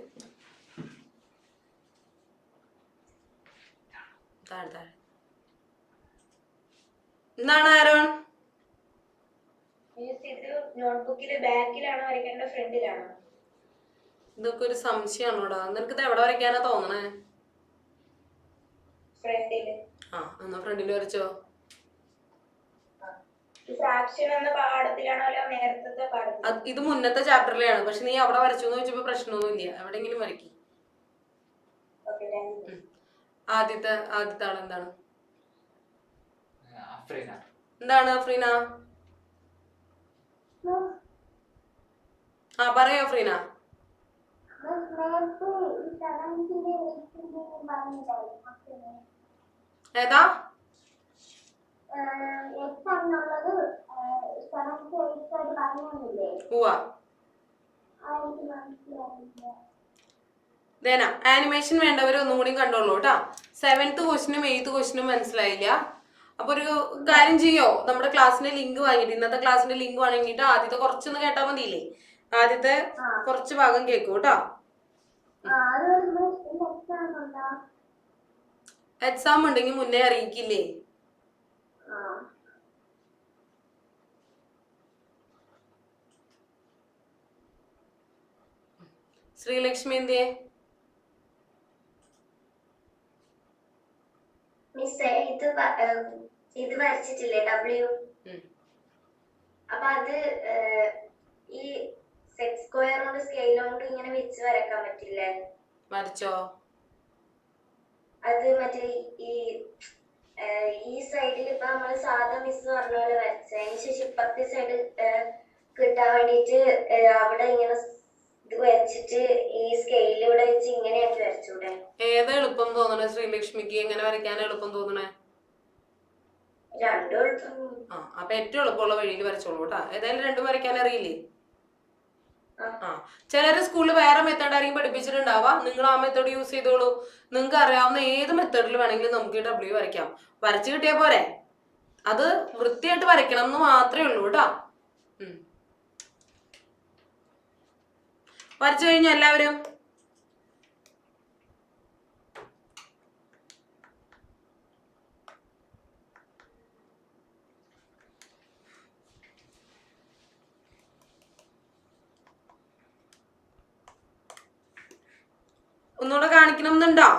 എന്താണ് ആരോൺ? നോട്ട്ബുക്കിലെ ബാക്കിലാണോ വരയ്ക്കേണ്ട, ഫ്രണ്ടിലാണോ? ഇതൊക്കെ ഒരു സംശയമാണോടാ. നിനക്ക് ഇത് എവിടെ വരയ്ക്കാനാ തോന്നണേ? ഫ്രണ്ടില്. എന്നാ ഫ്രണ്ടില് വരച്ചോ. ഇത് മുന്നത്തെ ചാപ്റ്ററിലാണ്, പക്ഷെ നീ അവിടെ വരച്ചു എന്ന് വെച്ചപ്പോ പ്രശ്നമൊന്നുമില്ല. എവിടെയെങ്കിലും വരയ്ക്കി. ആദ്യത്തെ ആൾ എന്താണ്? എന്താണ് അഫ്രീന? പറയോ അഫ്രീന. ഏതാ? ആനിമേഷൻ വേണ്ടവർ ഒന്നുകൂടി കണ്ടോളൂ കേട്ടാ. 7th ക്വസ്റ്റിനും 8th ക്വസ്റ്റിനും മനസ്സിലായില്ല. അപ്പൊ ഒരു കാര്യം ചെയ്യോ, നമ്മുടെ ക്ലാസ്സിന്റെ ലിങ്ക് വാങ്ങിയിട്ട്, ഇന്നത്തെ ക്ലാസ്സിന്റെ ലിങ്ക് വാങ്ങിയിട്ട് ആദ്യത്തെ കുറച്ചൊന്ന് കേട്ടാ മതിയില്ലേ. ആദ്യത്തെ കുറച്ച് ഭാഗം കേൾക്കൂ കേട്ടോ. എക്സാം ഉണ്ടെങ്കിൽ മുന്നേ അറിയിക്കില്ലേ. ശ്രീലക്ഷ്മി എന്തിയെ? മിസ് ഇത് വരച്ചിട്ടില്ലേ W? അപ്പൊ അത് ഈ സെറ്റ് സ്ക്വയർ കൊണ്ട് സ്കെയിൽ കൊണ്ട് ഇങ്ങനെ വെച്ച് വരക്കാൻ പറ്റില്ലേ? വരച്ചോ? അത് മറ്റേ ഈ സൈഡിൽ ഇപ്പൊ നമ്മള് സാധാ മിസ് പറഞ്ഞ പോലെ വരച്ച അതിന് ശേഷം ഇപ്പത്തെ സൈഡ് കിട്ടാൻ വേണ്ടിട്ട് അവിടെ ഇങ്ങനെ ഇത് വരച്ചിട്ട് ഈ സ്കെയിൽ ഇവിടെ വെച്ച് ഇങ്ങനെയാക്കി വരച്ചൂടെ? ഏതാ എളുപ്പം തോന്നണേ ശ്രീലക്ഷ്മിക്ക്? എങ്ങനെ വരയ്ക്കാൻ എളുപ്പം തോന്നണേ? രണ്ടും എളുപ്പം. ആ അപ്പൊ ഏറ്റവും എളുപ്പമുള്ള വഴിയിൽ വരച്ചോളൂ കേട്ടാ. ഏതായാലും രണ്ടും വരയ്ക്കാൻ അറിയില്ലേ? ആ ചിലര് സ്കൂളിൽ വേറെ മെത്തേഡ് ആയിരിക്കും പഠിപ്പിച്ചിട്ടുണ്ടാവാ. നിങ്ങൾ ആ മെത്തേഡ് യൂസ് ചെയ്തോളൂ. നിങ്ങൾക്ക് അറിയാവുന്ന ഏത് മെത്തേഡിൽ വേണമെങ്കിലും നമുക്ക് ഈ W വരയ്ക്കാം. വരച്ചു കിട്ടിയാ പോരെ? അത് വൃത്തിയായിട്ട് വരയ്ക്കണം എന്ന് മാത്രമേ ഉള്ളൂ കേട്ടാ. വരച്ചു കഴിഞ്ഞു എല്ലാവരും? ഒന്നുകൂടെ കാണിക്കണം എന്നുണ്ടോ?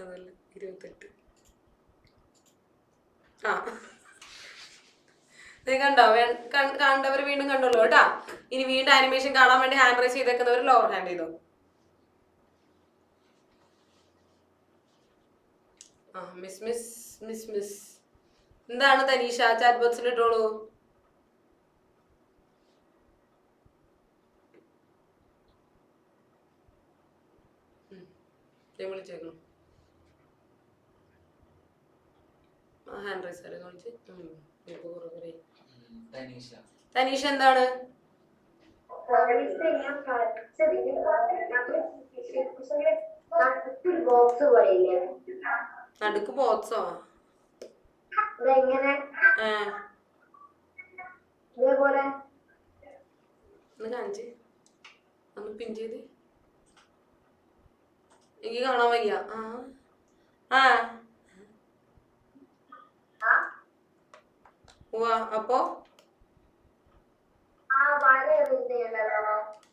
അതല്ല 28. ആ ഇത് കണ്ടോ? കണ്ടവർ വീണ്ടും കണ്ടോളൂ കേട്ടാ. ഇനി വീണ്ടും ആനിമേഷൻ കാണാൻ വേണ്ടി ഹാൻഡ് റൈസ് ചെയ്തേക്കുന്നവർ ലോവർ ഹാൻഡ് ചെയ്തോ. ആ മിസ് എന്താണ് തനീഷ? ചാറ്റ് ബോക്സിൽ ഇട്ടോളൂ. വിളിച്ചേക്കണം. ഹാൻഡ് റൈസ് ആരെ കാണിച്ച് തനീഷ എന്താണ്? നടുക്ക് ബോക്സോ? ഒന്ന് കാണിച്ച് ഒന്ന് പിൻ ചെയ്ത് എനിക്ക് കാണാൻ വയ്യ. അപ്പോ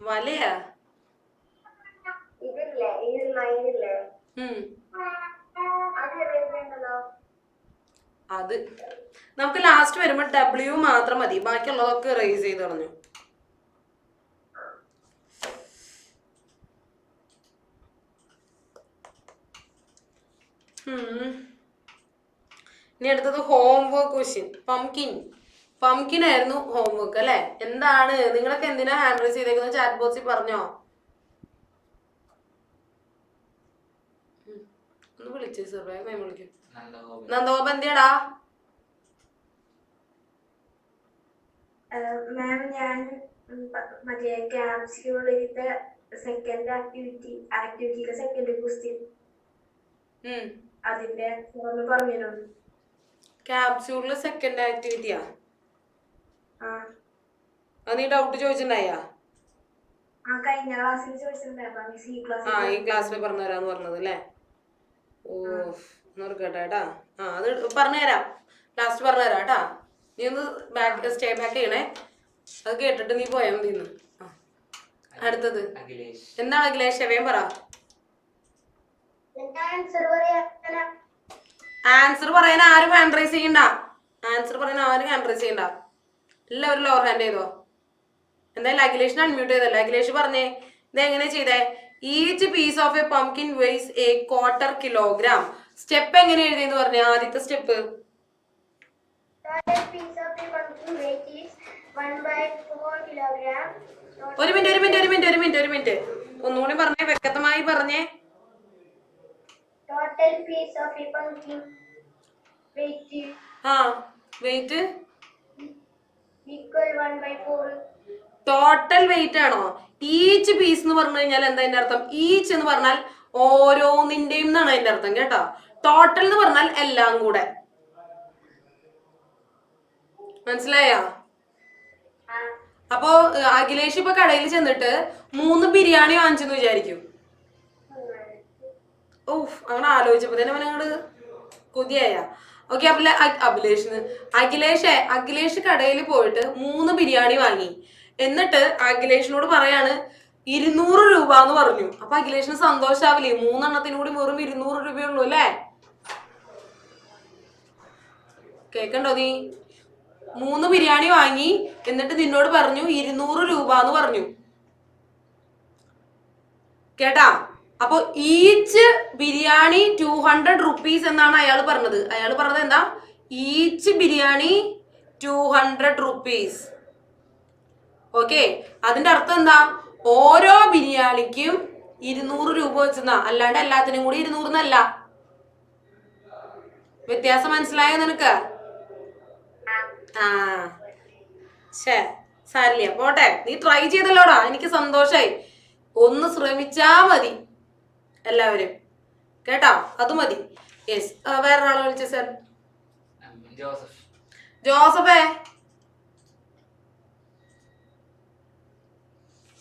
വലയാ? അത് നമുക്ക് ലാസ്റ്റ് വരുമ്പോ W മാത്രം മതി. ബാക്കിയുള്ളതൊക്കെ റേസ് ചെയ്ത് കളഞ്ഞു. ഇനി അടുത്തത് ഹോംവർക്ക് ക്വസ്റ്റ്യൻ. പംകിൻ ആയിരുന്നു ഹോംവർക്ക് അല്ലെ? എന്താണ് നിങ്ങളൊക്കെ എന്തിനാ ഹാൻഡ് റൈസ് ചെയ്തേക്കുന്നത്? ചാറ്റ് ബോക്സിൽ പറഞ്ഞോ? ഒന്ന് വിളിച്ചേ സർ, വേഗം വിളിക്കും. നന്ദഗോപ എന്തിയാടാ? മാം ഞാൻ മറ്റേ ക്യാപ്സ്യൂളിന്റെ സെക്കൻഡ് ആക്ടിവിറ്റിയിലെ സെക്കൻഡ് ക്വസ്റ്റ്യൻ അതിന്റെ പറഞ്ഞു. ക്യാപ്സ്യൂളിലെ സെക്കൻഡ് ആക്ടിവിറ്റിയാ? അത് നീ ഡൗട്ട് ചോദിച്ചിട്ടുണ്ടായാ? കഴിഞ്ഞ ക്ലാസ്സിൽ ചോദിച്ചിട്ടുണ്ടായിരുന്നു. ഈ ക്ലാസ്സിൽ പറഞ്ഞുതരാന്ന് പറഞ്ഞത് അല്ലേ? ഓ കേട്ടാ. അത് പറഞ്ഞുതരാം, ലാസ്റ്റ് പറഞ്ഞുതരാം കേട്ടാ. നീ ഒന്ന് സ്റ്റേ ബാക്ക് ചെയ്യണേ. അത് കേട്ടിട്ട് നീ പോയാൽ മതി. അടുത്തത് എന്താണ് അഖിലേഷ്? വേഗം പറ. ആൻസർ പറയാൻ ആരും ഹാൻഡ് റൈസ് ചെയ്യണ്ട. എല്ലാവരും ലോവർ ഹാൻഡ് ചെയ്തോ. എന്തായാലും അഖിലേഷിനെ അൺമ്യൂട്ട് ചെയ്തല്ലേ. അഖിലേഷ് പറഞ്ഞേ ഇത് എങ്ങനെ ചെയ്തേ? Each piece of a pumpkin weighs a 1/4 kilogram. Step എങ്ങനെ എഴുതിയെന്ന് പറഞ്ഞേ? ആദ്യത്തെ സ്റ്റെപ്പ് ഒരു മിനിറ്റ് ഒന്നുകൂടി പറഞ്ഞേ, വ്യക്തമായി പറഞ്ഞേ. Total piece of a pumpkin weight equal 1/4. Total wait ആണോ? ഈച്ച് പീസ് എന്ന് പറഞ്ഞു കഴിഞ്ഞാൽ എന്താ അതിന്റെ അർത്ഥം? ഈച്ച് എന്ന് പറഞ്ഞാൽ ഓരോന്നിന്റെയും എന്നാണ് അതിന്റെ അർത്ഥം കേട്ടോ. ടോട്ടൽ എന്ന് പറഞ്ഞാൽ എല്ലാം കൂടെ. മനസ്സിലായോ? അപ്പോ അഖിലേഷ് ഇപ്പൊ കടയിൽ ചെന്നിട്ട് 3 ബിരിയാണി വാങ്ങിച്ചെന്ന് വിചാരിക്കും. അങ്ങനെ ആലോചിച്ചപ്പോ തന്നെ അവനങ്ങോട് കൊതിയായ. ഓക്കെ. അഖിലേഷ് കടയിൽ പോയിട്ട് 3 ബിരിയാണി വാങ്ങി. എന്നിട്ട് അഖിലേഷിനോട് പറയാണ് 200 രൂപ എന്ന് പറഞ്ഞു. അപ്പൊ അഖിലേഷിന് സന്തോഷാവില്ലേ? 3 കൂടി വെറും 200 രൂപയുള്ളൂ അല്ലേ? കേക്കണ്ടോ നീ? 3 ബിരിയാണി വാങ്ങി എന്നിട്ട് നിന്നോട് പറഞ്ഞു 200 രൂപ എന്ന് പറഞ്ഞു. കേട്ടാ? അപ്പൊ ഈച്ച് ബിരിയാണി 200 റുപ്പീസ് എന്നാണ് അയാൾ പറഞ്ഞത്. അയാൾ പറഞ്ഞത് എന്താ? Each biryani 200 rupees. ഓക്കെ. അതിന്റെ അർത്ഥം എന്താ? ഓരോ ബിരിയാണിക്കും 200 രൂപ വെച്ചെന്നാ, അല്ലാണ്ട് എല്ലാത്തിനും കൂടി 200 എന്നല്ല. വ്യത്യാസം മനസ്സിലായോ നിനക്ക്? ആ സാരില്ല, പോട്ടെ. നീ ട്രൈ ചെയ്തല്ലോടാ, എനിക്ക് സന്തോഷായി. ഒന്ന് ശ്രമിച്ചാ മതി എല്ലാവരും, കേട്ടാ? അത് മതി. യെസ്. വേറൊരാളെ വിളിച്ച സർ. ജോസഫേ,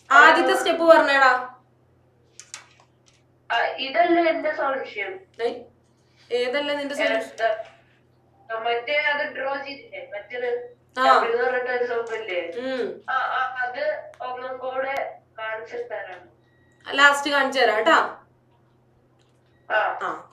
ആദ്യത്തെ സ്റ്റെപ്പ് പറഞ്ഞേടാ. ഇതല്ലേ എന്റെ സൊല്യൂഷൻ? ഏതല്ലേ നിന്റെ സൊല്യൂഷൻ? മറ്റേ അത് ഡ്രോ ചെയ്തില്ലേ, മറ്റേത് അത് ഒന്നും കൂടെ കാണിച്ചു തരാം. ലാസ്റ്റ് കാണിച്ചു തരാം കേട്ടാ.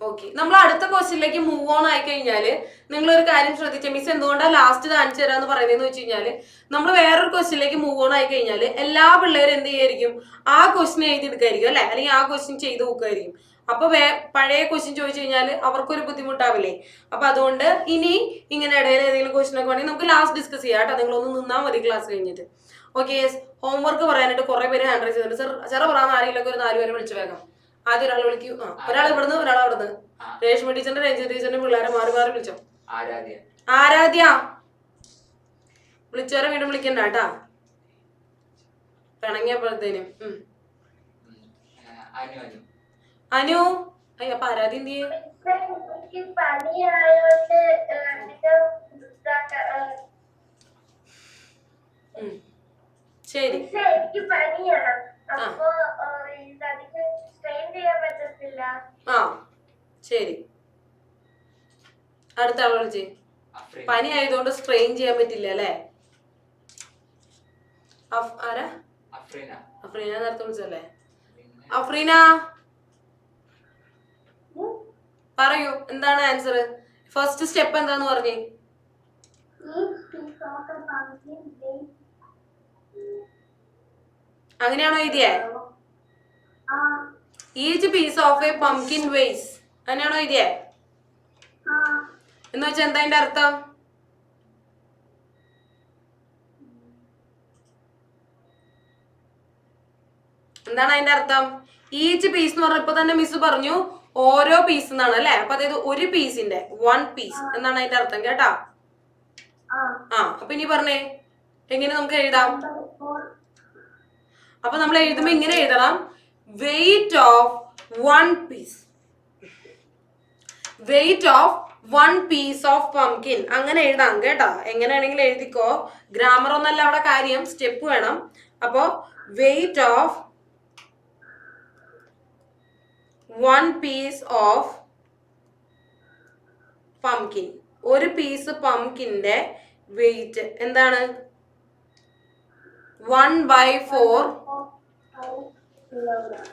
ഓക്കെ. നമ്മൾ അടുത്ത ക്വസ്റ്റ്യനിലേക്ക് മൂവ് ഓൺ ആയി കഴിഞ്ഞാല് നിങ്ങൾ ഒരു കാര്യം ശ്രദ്ധിച്ച, മിസ് എന്തുകൊണ്ടാണ് ലാസ്റ്റ് കാണിച്ചു തരാന്ന് പറയുന്നതെന്ന് വെച്ച് കഴിഞ്ഞാല്, നമ്മൾ വേറൊരു ക്വസ്റ്റ്യനിലേക്ക് മൂവ് ഓൺ ആയി കഴിഞ്ഞാല് എല്ലാ പിള്ളേരും എന്ത് ചെയ്യായിരിക്കും? ആ ക്വസ്റ്റ്യൻ എഴുതിയെടുക്കായിരിക്കും അല്ലെ, അല്ലെങ്കിൽ ആ ക്വസ്റ്റ്യൻ ചെയ്ത് നോക്കുമായിരിക്കും. അപ്പൊ പഴയ ക്വസ്റ്റ്യൻ ചോദിച്ചു കഴിഞ്ഞാൽ അവർക്കൊരു ബുദ്ധിമുട്ടാവില്ലേ? അപ്പൊ അതുകൊണ്ട് ഇനി ഇങ്ങനെ ഇടയിൽ ഏതെങ്കിലും ക്വസ്റ്റ്യൻ ഒക്കെ വേണമെങ്കിൽ നമുക്ക് ലാസ്റ്റ് ഡിസ്കസ് ചെയ്യാം കേട്ടോ. നിങ്ങളൊന്ന് നിന്നാൽ മതി ക്ലാസ് കഴിഞ്ഞിട്ട്. ഓക്കെ. ഹോംവർക്ക് പറയാനായിട്ട് കുറെ പേര് ഹാൻഡ് റൈസ് ചെയ്തിട്ടുണ്ട്. ചെറ പറയാൻ ആരെങ്കിലും ഒരു 4 പേരെ വിളിച്ചു വേഗം. ആദ്യം ഒരാൾ വിളിക്കൂ. ഒരാൾ ഇവിടുന്ന്, ഒരാൾ അവിടുന്ന്. രേഷ്മ ടീച്ചറിന്റെ, രഞ്ജിത ടീച്ചറിന്റെ പിള്ളേരെ മാറി മാറി വിളിച്ചോ. ആരാധ്യ വിളിച്ചവരെ വീണ്ടും വിളിക്കണ്ട കേട്ടാ, പിണങ്ങിയപ്പോഴത്തേനും. അനു. അപ്പൊ ആരാധ്യ എന്ത് ചെയ്യും? ശരി. ആ ശരി. അടുത്ത ആളെ വിളിച്ചേ. പനി ആയതുകൊണ്ട് സ്ട്രെയിൻ ചെയ്യാൻ പറ്റില്ല അല്ലേ? ആരാ? അഫ്രീന നേരത്തെ വിളിച്ചല്ലേ? അഫ്രീന പറയൂ, എന്താണ് ആൻസർ? ഫസ്റ്റ് സ്റ്റെപ്പ് എന്താന്ന് പറഞ്ഞേ? അങ്ങനെയാണോ എഴുതിയേ? Each piece of a pumpkin weighs, അങ്ങനെയാണോ എഴുതിയേ? എന്ന് വെച്ചാൽ എന്താ അതിന്റെ അർത്ഥം? എന്താണ് അതിന്റെ അർത്ഥം? ഈച്ച് പീസ് എന്ന് പറഞ്ഞ ഇപ്പൊ തന്നെ മിസ് പറഞ്ഞു ഓരോ പീസ് എന്നാണ് അല്ലെ? അപ്പൊ അതായത് ഒരു പീസിന്റെ 1 പീസ് എന്നാണ് അതിന്റെ അർത്ഥം, കേട്ടാ? അപ്പൊ ഇനി പറഞ്ഞേ എങ്ങനെ നമുക്ക് എഴുതാം? അപ്പൊ നമ്മൾ എഴുതുമ്പോ ഇങ്ങനെ എഴുതണം, weight of 1 piece, weight of 1 piece of pumpkin, അങ്ങനെ എഴുതാം കേട്ടാ. എങ്ങനെയാണെങ്കിലും എഴുതിക്കോ, ഗ്രാമർ ഒന്നല്ല അവിടെ കാര്യം, സ്റ്റെപ്പ് വേണം. അപ്പോ weight of 1 piece of pumpkin, ഒരു പീസ് പംകിന്റെ വെയിറ്റ് എന്താണ്? 1/4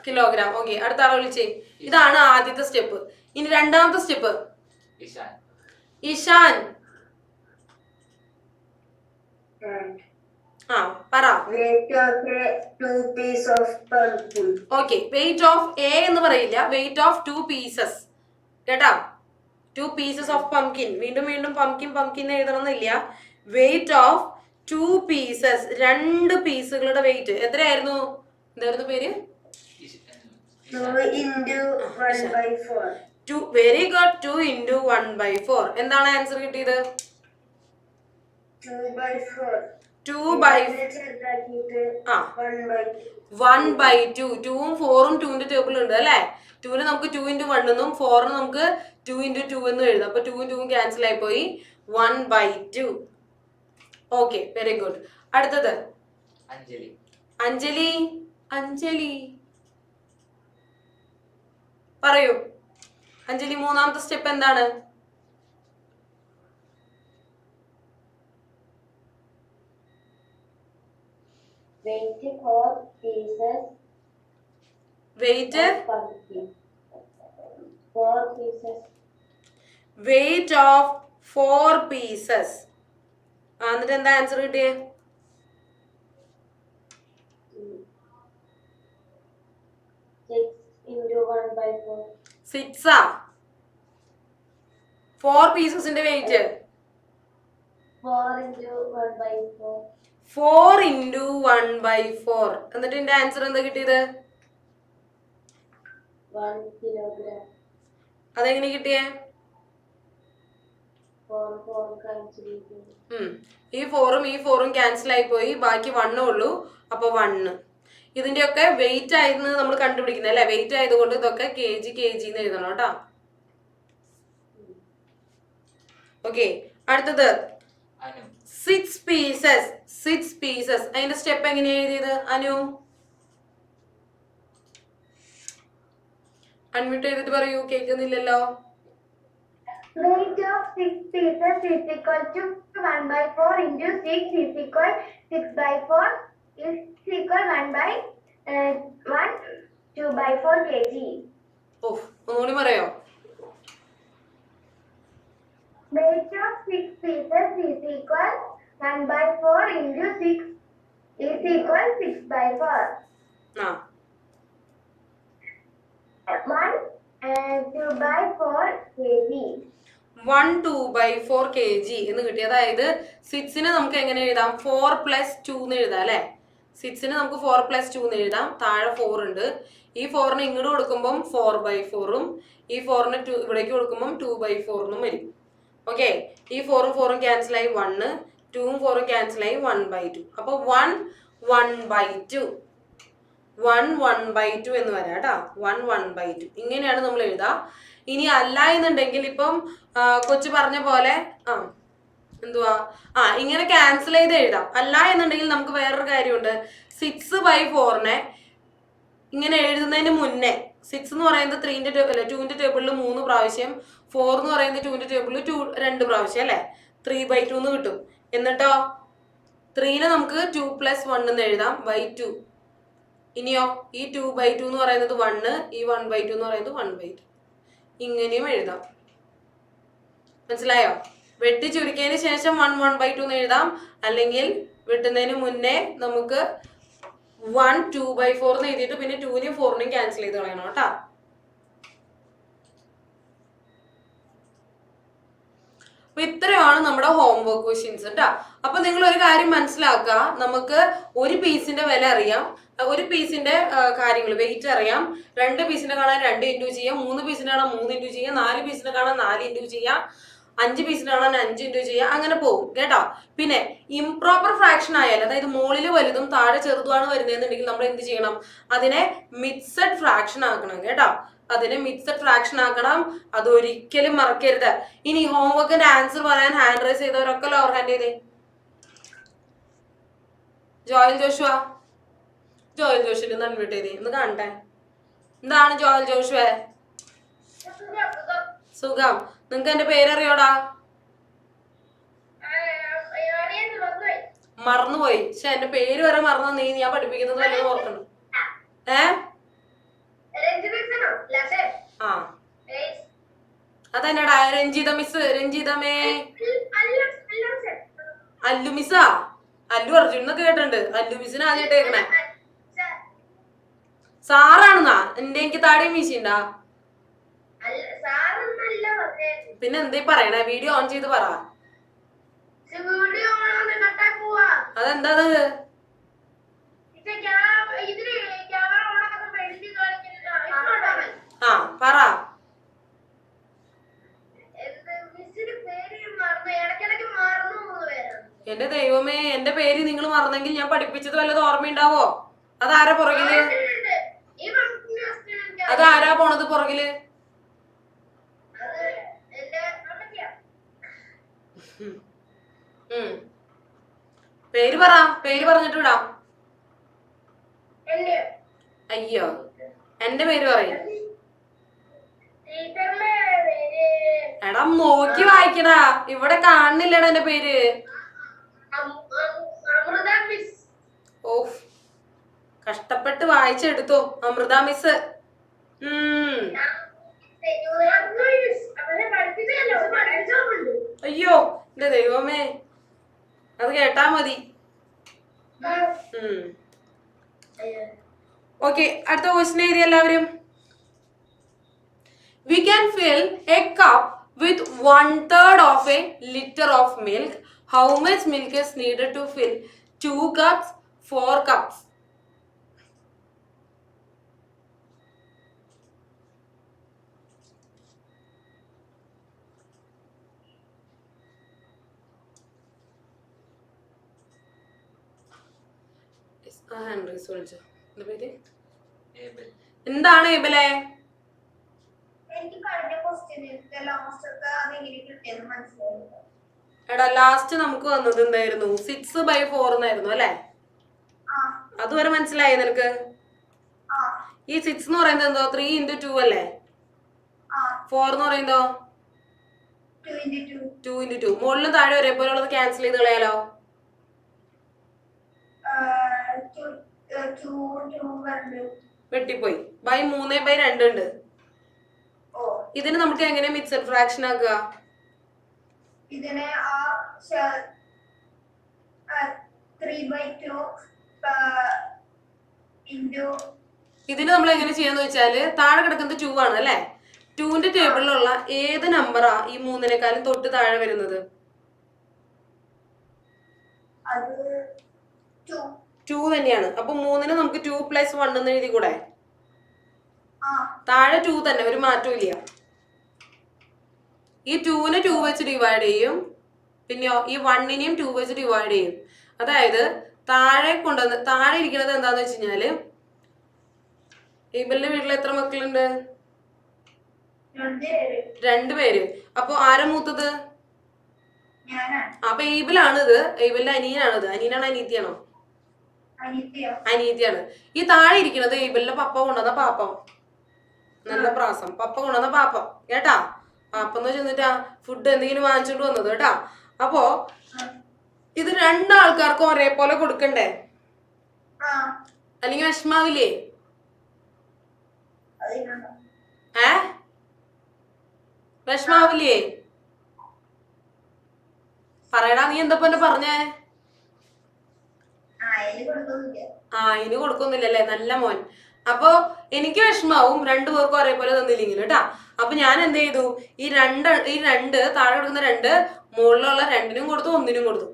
കിലോഗ്രാം. ഓക്കെ. അടുത്ത ആളെ വിളിച്ചേ. ഇതാണ് ആദ്യത്തെ സ്റ്റെപ്പ്. ഇനി രണ്ടാമത്തെ സ്റ്റെപ്പ്. ഇഷാൻ പറ. ഓക്കെ. വെയിറ്റ് ഓഫ് എ എന്ന് പറയില്ല, വെയിറ്റ് ഓഫ് 2 പീസസ്, കേട്ടാ? 2 പീസസ് ഓഫ് പംകിൻ. വീണ്ടും വീണ്ടും പംകിൻ എഴുതണം എന്നില്ല. വെയിറ്റ് ഓഫ് 2 പീസസ്, 2 പീസുകളുടെ വെയിറ്റ് എത്രയായിരുന്നു? എന്തായിരുന്നു പേര്? 2. Very good. 2 × 1/4. എന്താണ് ആൻസർ കിട്ടിയത്? 2/4. 1/2. 2ഉം 4ഉം 2ന്റെ ടേബിൾ ഉണ്ട് അല്ലെ? 2ന് നമുക്ക് 2 × 1 എന്നും 4ന് നമുക്ക് 2 × 2 എന്നും എഴുതാം. അപ്പൊ 2ഉം 2ഉം ക്യാൻസൽ ആയി പോയി. 1/2. Okay, very good. അടുത്തത് അഞ്ജലി പറയൂ. അഞ്ജലി, മൂന്നാമത്തെ സ്റ്റെപ്പ് എന്താണ്? weight 4 pieces weight of pumpkin. 4 pieces. Weight of 4 pieces. എന്നിട്ട് എന്താ ആൻസർ കിട്ടിയേ? 6 into 1/4. 6 4 പീസസിന്റെ വെയിറ്റ് 4 into 1/4. 4 into 1/4. എന്നിട്ട് എന്റെ ആൻസർ എന്താ കിട്ടിയത്? 1 kilogram. അതെങ്ങനെ കിട്ടിയേ? 4 cancel ചെയ്തു. ഈ 4ഉം ഈ 4ഉം ക്യാൻസൽ ആയി പോയി, ബാക്കി 1 ഉള്ളൂ. അപ്പൊ 1. ഇതിന്റെയൊക്കെ വെയിറ്റ് ആയിരുന്നു നമ്മൾ കണ്ടുപിടിക്കുന്നത് അല്ലെ. വെയിറ്റ് ആയതുകൊണ്ട് ഇതൊക്കെ kg എന്ന് എഴുതണം കേട്ടോ. ഓക്കെ, അടുത്തത് 6 പീസസ്. അതിന്റെ സ്റ്റെപ്പ് എങ്ങനെയാ എഴുതിയത് അനു? അൺമ്യൂട്ട് ചെയ്തിട്ട് പറയൂ, കേൾക്കുന്നില്ലല്ലോ. Weight of 6 pieces is equal to 1/4 into 6 is equal 6/4 is equal 2/4 kg. ഓഹ്, ഒന്നുകൂടി പറയോ? Weight of 6 pieces is equal 1/4 into 6 is equal 6/4. 2/4 kg. 2/4 kg എന്ന് കിട്ടി. അതായത് 6നെ നമുക്ക് എങ്ങനെ എഴുതാം? 4 + 2 എന്ന് എഴുതാം അല്ലെ. 6നെ നമുക്ക് 4 + 2 എന്ന് എഴുതാം. താഴെ 4 ഉണ്ട്. ഈ 4നെ ഇങ്ങോട്ട് കൊടുക്കുമ്പോൾ 4/4ഉം ഈ 4നെ ഇവിടേക്ക് കൊടുക്കുമ്പോൾ 2/4 വരും. ഓക്കെ, ഈ 4ഉം 4ഉം ക്യാൻസൽ ആയി 1, 2ഉം 4ഉം ക്യാൻസൽ ആയി 1/2. അപ്പൊ 1/2 എന്ന് വരാം കേട്ടോ. 1/2 ഇങ്ങനെയാണ് നമ്മൾ എഴുതാ. ഇനി അല്ല എന്നുണ്ടെങ്കിൽ ഇപ്പം കൊച്ചു പറഞ്ഞ പോലെ ഇങ്ങനെ ക്യാൻസൽ ചെയ്ത് എഴുതാം. അല്ല എന്നുണ്ടെങ്കിൽ നമുക്ക് വേറൊരു കാര്യമുണ്ട്. 6/4നെ ഇങ്ങനെ എഴുതുന്നതിന് മുന്നേ 6 എന്ന് പറയുന്നത് 2ന്റെ ടേബിളിൽ 3 പ്രാവശ്യം, 4 എന്ന് പറയുന്നത് 2ന്റെ ടേബിളിൽ 2 പ്രാവശ്യം അല്ലെ. 3/2 എന്ന് കിട്ടും. എന്നിട്ടോ 3നെ നമുക്ക് 2 + 1 എന്ന് എഴുതാം /2. ഇനിയോ ഈ 2/2 എന്ന് പറയുന്നത് 1, ഈ 1/2 എന്ന് പറയുന്നത് 1/2. ഇങ്ങനെയും എഴുതാം. മനസ്സിലായോ? വെട്ടി ചുരുക്കിയതിന് ശേഷം 1/2 എന്ന് എഴുതാം. അല്ലെങ്കിൽ വെട്ടുന്നതിന് മുന്നേ നമുക്ക് 2/4 എന്ന് എഴുതിയിട്ട് പിന്നെ 2നെയും 4നെയും ക്യാൻസൽ ചെയ്ത് കളയണം കേട്ടോ. അപ്പൊ ഇത്രയാണ് നമ്മുടെ ഹോംവർക്ക് ക്വസ്റ്റ്യൻസ് കേട്ടോ. അപ്പൊ നിങ്ങൾ ഒരു കാര്യം മനസ്സിലാക്കുക, നമുക്ക് ഒരു പീസിന്റെ വില അറിയാം, ഒരു പീസിന്റെ കാര്യങ്ങൾ വെയിറ്റ് അറിയാം, 2 പീസിനെ കാണാൻ 2 ഇൻറ്റു ചെയ്യാം, 3 പീസിനെ കാണാൻ 3 ഇൻറ്റു ചെയ്യാം, 4 പീസിനെ കാണാൻ 4 ഇൻറ്റു ചെയ്യാം, 5 പീസിനെ കാണാൻ 5 ഇൻറ്റു ചെയ്യാം, അങ്ങനെ പോകും കേട്ടോ. പിന്നെ ഇംപ്രോപ്പർ ഫ്രാക്ഷൻ ആയാലും, അതായത് മുകളിൽ വലുതും താഴെ ചെറുതുമാണ് വരുന്നതെന്നുണ്ടെങ്കിൽ നമ്മൾ എന്ത് ചെയ്യണം? അതിനെ മിക്സഡ് ഫ്രാക്ഷൻ ആക്കണം കേട്ടോ. അതിനെ മിക്സഡ് ഫ്രാക്ഷൻ ആക്കണം. അത് ഒരിക്കലും മറക്കരുത്. ഇനി ഹോംവർക്കിന്റെ ആൻസർ പറയാൻ ഹാൻഡ് റൈസ് ചെയ്തവരൊക്കെ ലോവർ ഹാൻഡ് ചെയ്തേ. ജോയൽ ജോഷിൽ ഒന്ന് അൺമ്യൂട്ട് ചെയ്തേ, ഒന്ന് കാണട്ടെ. എന്താണ് ജോയൽ ജോഷുവേ? സുഖം. നിങ്ങക്ക് എന്റെ പേരറിയോടാ? മറന്നുപോയി. പക്ഷെ എന്റെ പേര് വരെ മറന്നു. നീ ഞാൻ പഠിപ്പിക്കുന്നത് വല്ലതും ഓർക്കണം. അതെന്നടാ രഞ്ജിത മിസ്? രഞ്ജിതമേ അല്ലു മിസ്സാ? അല്ലു അർജുൻ എന്നൊക്കെ കേട്ടിട്ടുണ്ട്. അല്ലു മിസ്സിന് ആദ്യമായിട്ട് കേൾക്കണേ. സാറാണെന്നാ? എന്റെ എനിക്ക് താടിയും മീശയുണ്ടാ? പിന്നെ എന്തേ പറയണേ? വീഡിയോ ഓൺ ചെയ്ത് പറ. അതെന്താ? പറ. എന്റെ ദൈവമേ, എന്റെ പേര് നിങ്ങൾ മറന്നെങ്കിൽ ഞാൻ പഠിപ്പിച്ചത് വല്ലതും ഓർമ്മയുണ്ടാവോ? അതാരാ പുറകില്? അതാരാ പോണത് പുറകില്? പേര് പറ. പേര് പറഞ്ഞിട്ട് വിടാം. അയ്യോ, എന്റെ പേര് പറയും. എടാ നോക്കി വായിക്കടാ, ഇവിടെ കാണുന്നില്ലടാ എന്റെ പേര്. ഓ കഷ്ടപ്പെട്ട് വായിച്ചെടുത്തോ അമൃത മിസ്. അയ്യോ എന്റെ ദൈവമേ, അത് കേട്ടാ മതി. ഓക്കെ, അടുത്ത ക്വസ്റ്റ്യൻ എഴുതി എല്ലാവരും. We can fill a cup with 1/3 of a liter of milk. How much milk is needed to fill 2 cups, 4 cups? എന്താണ് ഏബലെ? എടാ ലാസ്റ്റ് നമുക്ക് വന്നത് എന്തായിരുന്നു? 6/4 എന്നായിരുന്നു അല്ലെ? അതുവരെ മനസ്സിലായി നിനക്ക്? ഈ 6 എന്ന് പറയുന്നത് എന്തോ 3 into 2 അല്ലേ? 4 എന്ന് പറയുന്നതോ 2 into 2. മുകളിലും താഴെ ഒരേപോലെ ഉള്ളത് ക്യാൻസൽ ചെയ്ത് കളയാലോ. വെട്ടിപ്പോയി. 3/2 ഉണ്ട്. ഇതിന് നമുക്ക് എങ്ങനെ മിക്സഡ് ഫ്രാക്ഷൻ ആക്കുക? ഇതിന് നമ്മൾ എങ്ങനെ ചെയ്യാന്ന് വെച്ചാല് താഴെ കിടക്കുന്നത് 2 ആണ് അല്ലെ? 2ന്റെ ടേബിളിലുള്ള ഏത് നമ്പറാ ഈ 3-നേക്കാളും തൊട്ട് താഴെ വരുന്നത്? 2 തന്നെയാണ്. അപ്പൊ 3-ന് നമുക്ക് 2 + 1 എന്ന് എഴുതി കൂടെ? താഴെ 2 തന്നെ, ഒരു മാറ്റവും ഇല്ല. ഈ 2-നെ 2 വെച്ച് ഡിവൈഡ് ചെയ്യും, പിന്നെയോ ഈ 1-നെയും 2 വെച്ച് ഡിവൈഡ് ചെയ്യും. അതായത് താഴെ ഇരിക്കുന്നത് എന്താന്ന് വെച്ച് കഴിഞ്ഞാല്, ഏബലിന്റെ വീട്ടിൽ എത്ര മക്കളുണ്ട്? 2 പേര്. അപ്പൊ ആരാ മൂത്തത്? അപ്പൊ ഏബിലാണ് ഇത്. ഏബിലിന്റെ അനിയനാണിത്. അനിയനാണോ അനീത്തിയാണോ? അനീത്തിയാണ്. ഈ താഴെ ഇരിക്കുന്നത് ഏബിലിന്റെ പപ്പ കൊണ്ടുവന്ന പാപ്പം. നല്ല പ്രാസം. പപ്പ കൊണ്ടുവന്ന പാപ്പം കേട്ടാ. പാപ്പെന്ന് ചെന്നിട്ടാ ഫുഡ് എന്തെങ്കിലും വാങ്ങിച്ചോണ്ട് വന്നത് കേട്ടാ. അപ്പോ ഇത് 2 ആൾക്കാർക്കും ഒരേപോലെ കൊടുക്കണ്ടേ? അല്ലെങ്കിൽ വിഷമാവില്ലേ? വിഷമാവില്ലേ? പറയടാ, നീ എന്താ എന്നെ പറഞ്ഞേ? ഇനി കൊടുക്കൊന്നുമില്ലല്ലേ? നല്ല മോൻ. അപ്പൊ എനിക്ക് വിഷമാവും 2 പേർക്കും ഒരേപോലെ തന്നില്ലെങ്കിൽ കേട്ടാ. അപ്പൊ ഞാൻ എന്ത് ചെയ്തു? ഈ രണ്ട് താഴെ കൊടുക്കുന്ന 2 മുകളിലുള്ള 2-നും കൊടുത്തു, 1-നും കൊടുത്തു.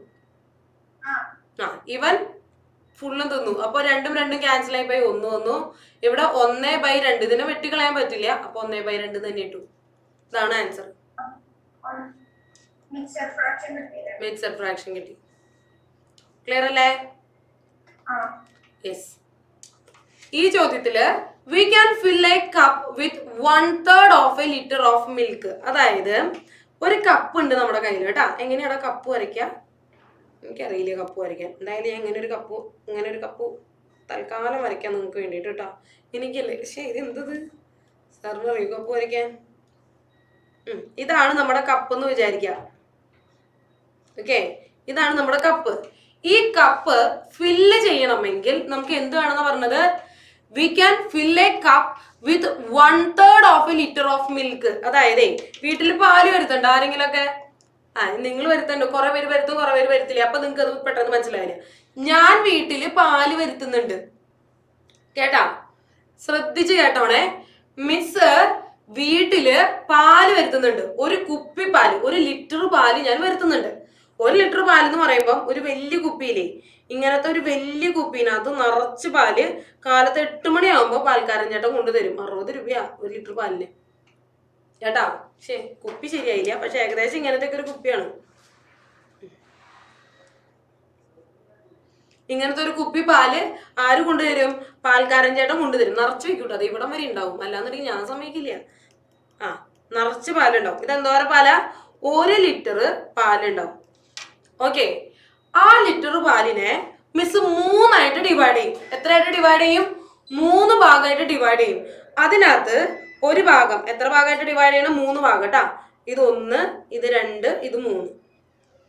ഇവൻ ഫുള്ളും തിന്നു. അപ്പൊ 2ഉം 2ഉം ക്യാൻസൽ ആയി പോയി, 1 വന്നു. ഇവിടെ 1/2. ഇതിനെ വെട്ടിക്കളയാൻ പറ്റില്ല. അപ്പൊ 1/2 തന്നെ ഇട്ടു. ഇതാണ് ആൻസർ. മിക്സഡ് ഫ്രാക്ഷൻ കിട്ടി. ക്ലിയർ അല്ലേ? യെസ്. ഈ ചോദ്യത്തില് we can fill a cup with 1/3 of a liter of milk. അതായത് ഒരു കപ്പ് ഉണ്ട് നമ്മുടെ കയ്യിൽ കേട്ടാ. എങ്ങനെയാടാ കപ്പ് വരയ്ക്കുക? എനിക്കറിയില്ല കപ്പ് വരയ്ക്കാൻ. എന്തായാലും ഞാൻ ഇങ്ങനെ ഒരു കപ്പ് തൽക്കാലം വരയ്ക്കാൻ നിങ്ങൾക്ക് വേണ്ടിയിട്ട് കേട്ടോ. എനിക്കല്ലേ പക്ഷേ ഇത് എന്തത് സാറിന് അറിയോ കപ്പ് വരയ്ക്കാൻ? ഇതാണ് നമ്മുടെ കപ്പ് എന്ന് വിചാരിക്കുക. ഓക്കെ, ഇതാണ് നമ്മുടെ കപ്പ്. ഈ കപ്പ് ഫില്ല് ചെയ്യണമെങ്കിൽ നമുക്ക് എന്ത് വേണമെന്ന് പറഞ്ഞത്? we can fill a cup with 1/3 of a liter of milk. അതായത് വീട്ടിൽ പാല് വരുത്തുണ്ട് ആരെങ്കിലും ഒക്കെ? നിങ്ങൾ വരുത്തുണ്ട്. കുറെ പേര് വരുത്തും, കുറെ പേര് വരുത്തില്ല. അപ്പൊ നിങ്ങൾക്ക് അത് പെട്ടെന്ന് മനസ്സിലായില്ല. ഞാൻ വീട്ടില് പാല് വരുത്തുന്നുണ്ട് കേട്ടാ. ശ്രദ്ധിച്ച് കേട്ടോണേ. മിസ് വീട്ടില് പാല് വരുത്തുന്നുണ്ട്. ഒരു കുപ്പി പാല്, 1 ലിറ്റർ പാല് ഞാൻ വരുത്തുന്നുണ്ട്. 1 ലിറ്റർ പാൽ എന്ന് പറയുമ്പോൾ ഒരു വലിയ കുപ്പിയില്ലേ, ഇങ്ങനത്തെ ഒരു വലിയ കുപ്പീനകത്ത് നിറച്ച് പാല് കാലത്ത് 8 മണിയാകുമ്പോൾ പാൽക്കാരൻ ചേട്ടൻ കൊണ്ടുതരും. 60 രൂപയാ 1 ലിറ്റർ പാലിന് ചേട്ടാ. കുപ്പി ശരിയായില്ല, പക്ഷെ ഏകദേശം ഇങ്ങനത്തെ ഒരു കുപ്പിയാണ്. ഇങ്ങനത്തെ ഒരു കുപ്പി പാല് ആര് കൊണ്ടുതരും? പാൽക്കാരൻ ചേട്ടൻ കൊണ്ടുതരും. നിറച്ച് വെക്കൂട്ടോ. അത് ഇവിടം വരെ ഉണ്ടാവും, അല്ലാന്നുണ്ടെങ്കിൽ ഞാൻ സമ്മതിക്കില്ല. നിറച്ച് പാലുണ്ടാവും. ഇതെന്തോരം പാലാ? 1 ലിറ്റർ പാലുണ്ടാവും. ഓക്കെ, ആ ലിറ്റർ പാലിനെ മിസ് 3 ആയിട്ട് ഡിവൈഡ് ചെയ്യും. എത്രയായിട്ട് ഡിവൈഡ് ചെയ്യും? 3 ഭാഗമായിട്ട് ഡിവൈഡ് ചെയ്യും. അതിനകത്ത് ഒരു ഭാഗം എത്ര ഭാഗമായിട്ട് ഡിവൈഡ് ചെയ്യണം? 3 ഭാഗം കേട്ടാ. ഇത് 1, ഇത് 2, ഇത് 3.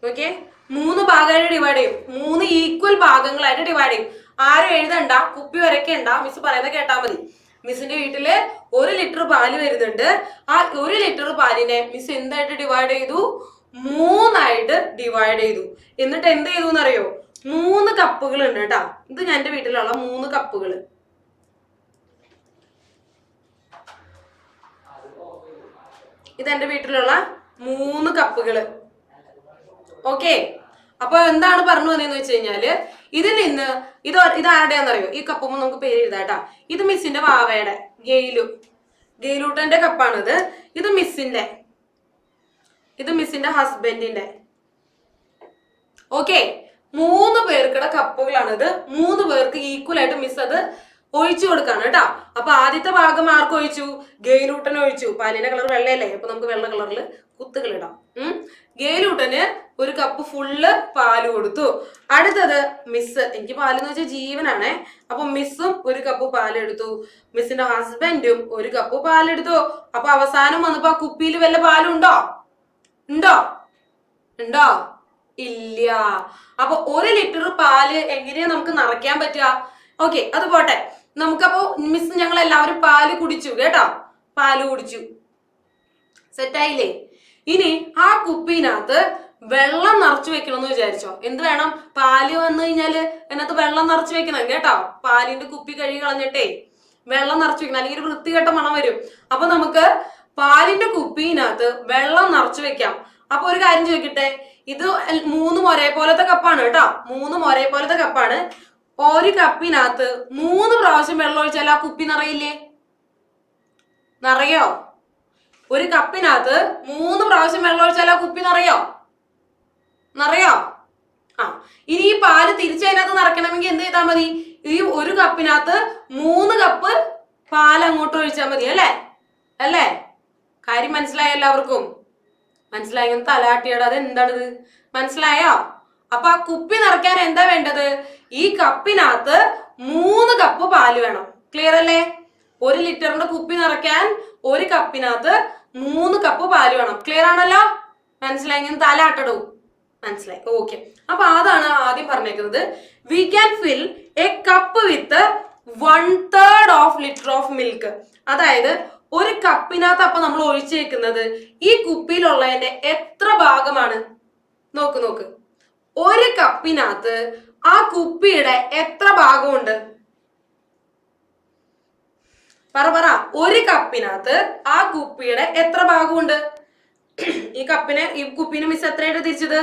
ഓക്കെ, 3 ഭാഗമായിട്ട് ഡിവൈഡ് ചെയ്യും. 3 ഈക്വൽ ഭാഗങ്ങളായിട്ട് ഡിവൈഡ് ചെയ്യും. ആരും എഴുതണ്ട, കുപ്പി വരയ്ക്കണ്ട, മിസ് പറയുന്നത് കേട്ടാ മതി. മിസ്സിന്റെ വീട്ടില് 1 ലിറ്റർ പാല് വരുന്നുണ്ട്. ആ 1 ലിറ്റർ പാലിനെ മിസ് എന്തായിട്ട് ഡിവൈഡ് ചെയ്തു? 3 ആയിട്ട് ഡിവൈഡ് ചെയ്തു. എന്നിട്ട് എന്ത് ചെയ്തു എന്നറിയോ? 3 കപ്പുകൾ ഉണ്ട് കേട്ടാ. ഇത് ഞാൻ എന്റെ വീട്ടിലുള്ള 3 കപ്പുകൾ. ഇത് എന്റെ വീട്ടിലുള്ള 3 കപ്പുകള്. ഓക്കെ, അപ്പൊ എന്താണ് പറഞ്ഞു വന്നതെന്ന് വെച്ച് കഴിഞ്ഞാല് ഇതിൽ നിന്ന് ഇതാരുടെയാണെന്നറിയോ? ഈ കപ്പുമ്പോൾ നമുക്ക് പേര് എഴുതാട്ടാ. ഇത് മിസ്സിന്റെ വാവയുടെ ഗെയിലൂട്ടന്റെ കപ്പാണിത്. ഇത് മിസ്സിന്റെ ഹസ്ബൻഡിന്റെ. ഓക്കെ, 3 പേർക്കുടെ കപ്പുകളാണിത്. 3 പേർക്ക് ഈക്വൽ ആയിട്ട് മിസ് അത് ഒഴിച്ചു കൊടുക്കാണ് കേട്ടാ. അപ്പൊ ആദ്യത്തെ ഭാഗം ആർക്ക് ഒഴിച്ചു? ഗെയിലൂട്ടന് ഒഴിച്ചു. പാലിന്റെ കളർ വെള്ളയല്ലേ, അപ്പൊ നമുക്ക് വെള്ള കളറിൽ കുത്തുകൾ ഇടാം. ഗെയിലൂട്ടന് 1 കപ്പ് ഫുള്ള് പാല് കൊടുത്തു. അടുത്തത് മിസ്, എനിക്ക് പാലെന്ന് വെച്ചാൽ ജീവനാണേ. അപ്പൊ മിസ്സും 1 കപ്പ് പാലെടുത്തു. മിസ്സിന്റെ ഹസ്ബൻഡും 1 കപ്പ് പാലെടുത്തു. അപ്പൊ അവസാനം വന്നപ്പോ ആ കുപ്പിയിൽ വല്ല പാലും ഉണ്ടോ? ഇല്ല. അപ്പൊ 1 ലിറ്റർ പാല് എങ്ങനെയാ നമുക്ക് നിറയ്ക്കാൻ പറ്റുക? ഓക്കെ, അത് പോട്ടെ. നമുക്കപ്പോ മിസ് ഞങ്ങൾ എല്ലാവരും പാല് കുടിച്ചു കേട്ടോ. പാല് കുടിച്ചു, സെറ്റായില്ലേ? ഇനി ആ കുപ്പിനകത്ത് വെള്ളം നിറച്ചു വെക്കണം എന്ന് വിചാരിച്ചോ. എന്ത് വേണം? പാല് വന്നു കഴിഞ്ഞാല് അതിനകത്ത് വെള്ളം നിറച്ചു വെക്കണം കേട്ടോ. പാലിന്റെ കുപ്പി കഴുകി കളഞ്ഞിട്ടേ വെള്ളം നിറച്ചു വെക്കണം, അല്ലെങ്കിൽ ഒരു വൃത്തികെട്ട മണം വരും. അപ്പൊ നമുക്ക് പാലിന്റെ കുപ്പിനകത്ത് വെള്ളം നിറച്ചു വെക്കാം. അപ്പൊ ഒരു കാര്യം ചോദിക്കട്ടെ, ഇത് 3 ഒരേപോലത്തെ കപ്പാണ് കേട്ടോ. 3 ഒരേപോലത്തെ കപ്പാണ്. 1 കപ്പിനകത്ത് 3 പ്രാവശ്യം വെള്ളം ഒഴിച്ചാൽ ആ കുപ്പി നിറയില്ലേ? നിറയോ? 1 കപ്പിനകത്ത് 3 പ്രാവശ്യം വെള്ളം ഒഴിച്ചാൽ ആ കുപ്പി നിറയോ? ആ, ഇനി ഈ പാല് തിരിച്ചതിനകത്ത് നിറയ്ക്കണമെങ്കിൽ എന്ത് ചെയ്താൽ മതി? ഈ 1 കപ്പിനകത്ത് 3 കപ്പ് പാൽ അങ്ങോട്ട് ഒഴിച്ചാൽ മതി. അല്ലേ? കാര്യം മനസ്സിലായോ എല്ലാവർക്കും? മനസ്സിലായെങ്കിൽ തലാട്ടിയുടെ അത് എന്താണിത്? മനസ്സിലായോ? അപ്പൊ ആ കുപ്പി നിറയ്ക്കാൻ എന്താ വേണ്ടത്? ഈ കപ്പിനകത്ത് 3 കപ്പ് പാല് വേണം. ക്ലിയർ അല്ലേ? 1 ലിറ്ററിന്റെ കുപ്പി നിറയ്ക്കാൻ 1 കപ്പിനകത്ത് 3 കപ്പ് പാല് വേണം. ക്ലിയർ ആണല്ലോ? മനസ്സിലായെങ്കിൽ തലാട്ടടൂ. മനസ്സിലായി? ഓക്കെ, അപ്പൊ അതാണ് ആദ്യം പറഞ്ഞേക്കുന്നത്. We can fill a cup with 1/3 of litre of milk. അതായത് 1 കപ്പിനകത്ത് അപ്പൊ നമ്മൾ ഒഴിച്ചേക്കുന്നത് ഈ കുപ്പിയിലുള്ളതിന്റെ എത്ര ഭാഗമാണ്? നോക്ക്, 1 കപ്പിനകത്ത് ആ കുപ്പിയുടെ എത്ര ഭാഗമുണ്ട്? പറ. 1 കപ്പിനകത്ത് ആ കുപ്പിയുടെ എത്ര ഭാഗമുണ്ട്? ഈ കുപ്പിനെ മിസ് എത്രയായിട്ട് തിരിച്ചത്?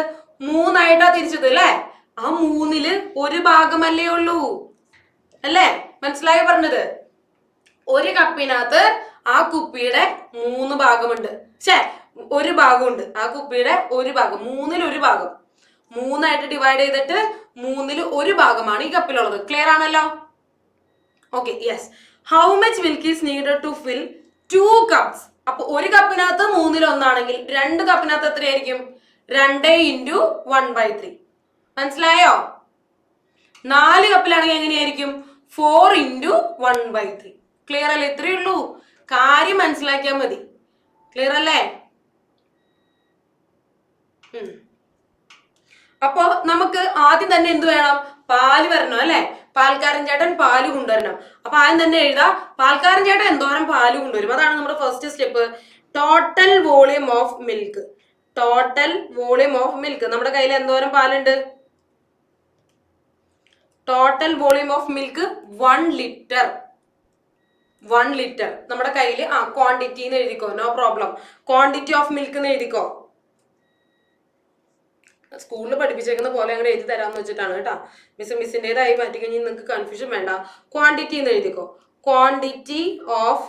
3 ആയിട്ടാ തിരിച്ചത് അല്ലേ? ആ 3-ല് 1 ഭാഗമല്ലേ ഉള്ളൂ, അല്ലേ? മനസ്സിലായോ പറഞ്ഞത്? 1 കപ്പിനകത്ത് ആ കുപ്പിയുടെ 3 ഭാഗമുണ്ട്. 1 ഭാഗമുണ്ട്. ആ കുപ്പിയുടെ 1 ഭാഗം, 3-ൽ 1 ഭാഗം. 3 ആയിട്ട് ഡിവൈഡ് ചെയ്തിട്ട് 3-ൽ 1 ഭാഗമാണ് ഈ കപ്പിലുള്ളത്. ക്ലിയർ ആണല്ലോ? Okay, yes. How much milk is needed to fill 2 cups? അപ്പൊ 1 കപ്പിനകത്ത് 3-ൽ 1 ആണെങ്കിൽ 2 കപ്പിനകത്ത് എത്രയായിരിക്കും? 2 × 1/3. മനസ്സിലായോ? 4 കപ്പിലാണെങ്കിൽ എങ്ങനെയായിരിക്കും? 4 × 1/3. ക്ലിയർ അല്ലേ? ഇത്രയേ ഉള്ളൂ. കാര്യം മനസ്സിലാക്കിയാൽ മതി. ക്ലിയർ അല്ലേ? അപ്പൊ നമുക്ക് ആദ്യം തന്നെ എന്ത് വേണം? പാല് വരണം അല്ലെ? പാൽക്കാരൻ ചേട്ടൻ പാല് കൊണ്ടുവരണം. അപ്പൊ ആദ്യം തന്നെ എഴുതാം, പാൽക്കാരൻ ചേട്ടൻ എന്തോരം പാല് കൊണ്ടുവരും. അതാണ് നമ്മുടെ first step. Total volume of milk. നമ്മുടെ കയ്യിൽ എന്തോരം പാലുണ്ട്? Total volume of milk 1 litre. നമ്മുടെ കയ്യിൽ ക്വാണ്ടിറ്റി എന്ന് എഴുതിക്കോ, no problem. Quantity of milk എന്ന് എഴുതിക്കോ. സ്കൂളിൽ പഠിപ്പിച്ചേക്കുന്ന പോലെ അങ്ങനെ എഴുതി തരാമെന്ന് വെച്ചിട്ടാണ് കേട്ടോ. മിസ്സിൻ്റെതായി മാറ്റി കഴിഞ്ഞാൽ നിങ്ങൾക്ക് കൺഫ്യൂഷൻ വേണ്ട. ക്വാണ്ടിറ്റി എന്ന് എഴുതിക്കോ. ക്വാണ്ടിറ്റി ഓഫ്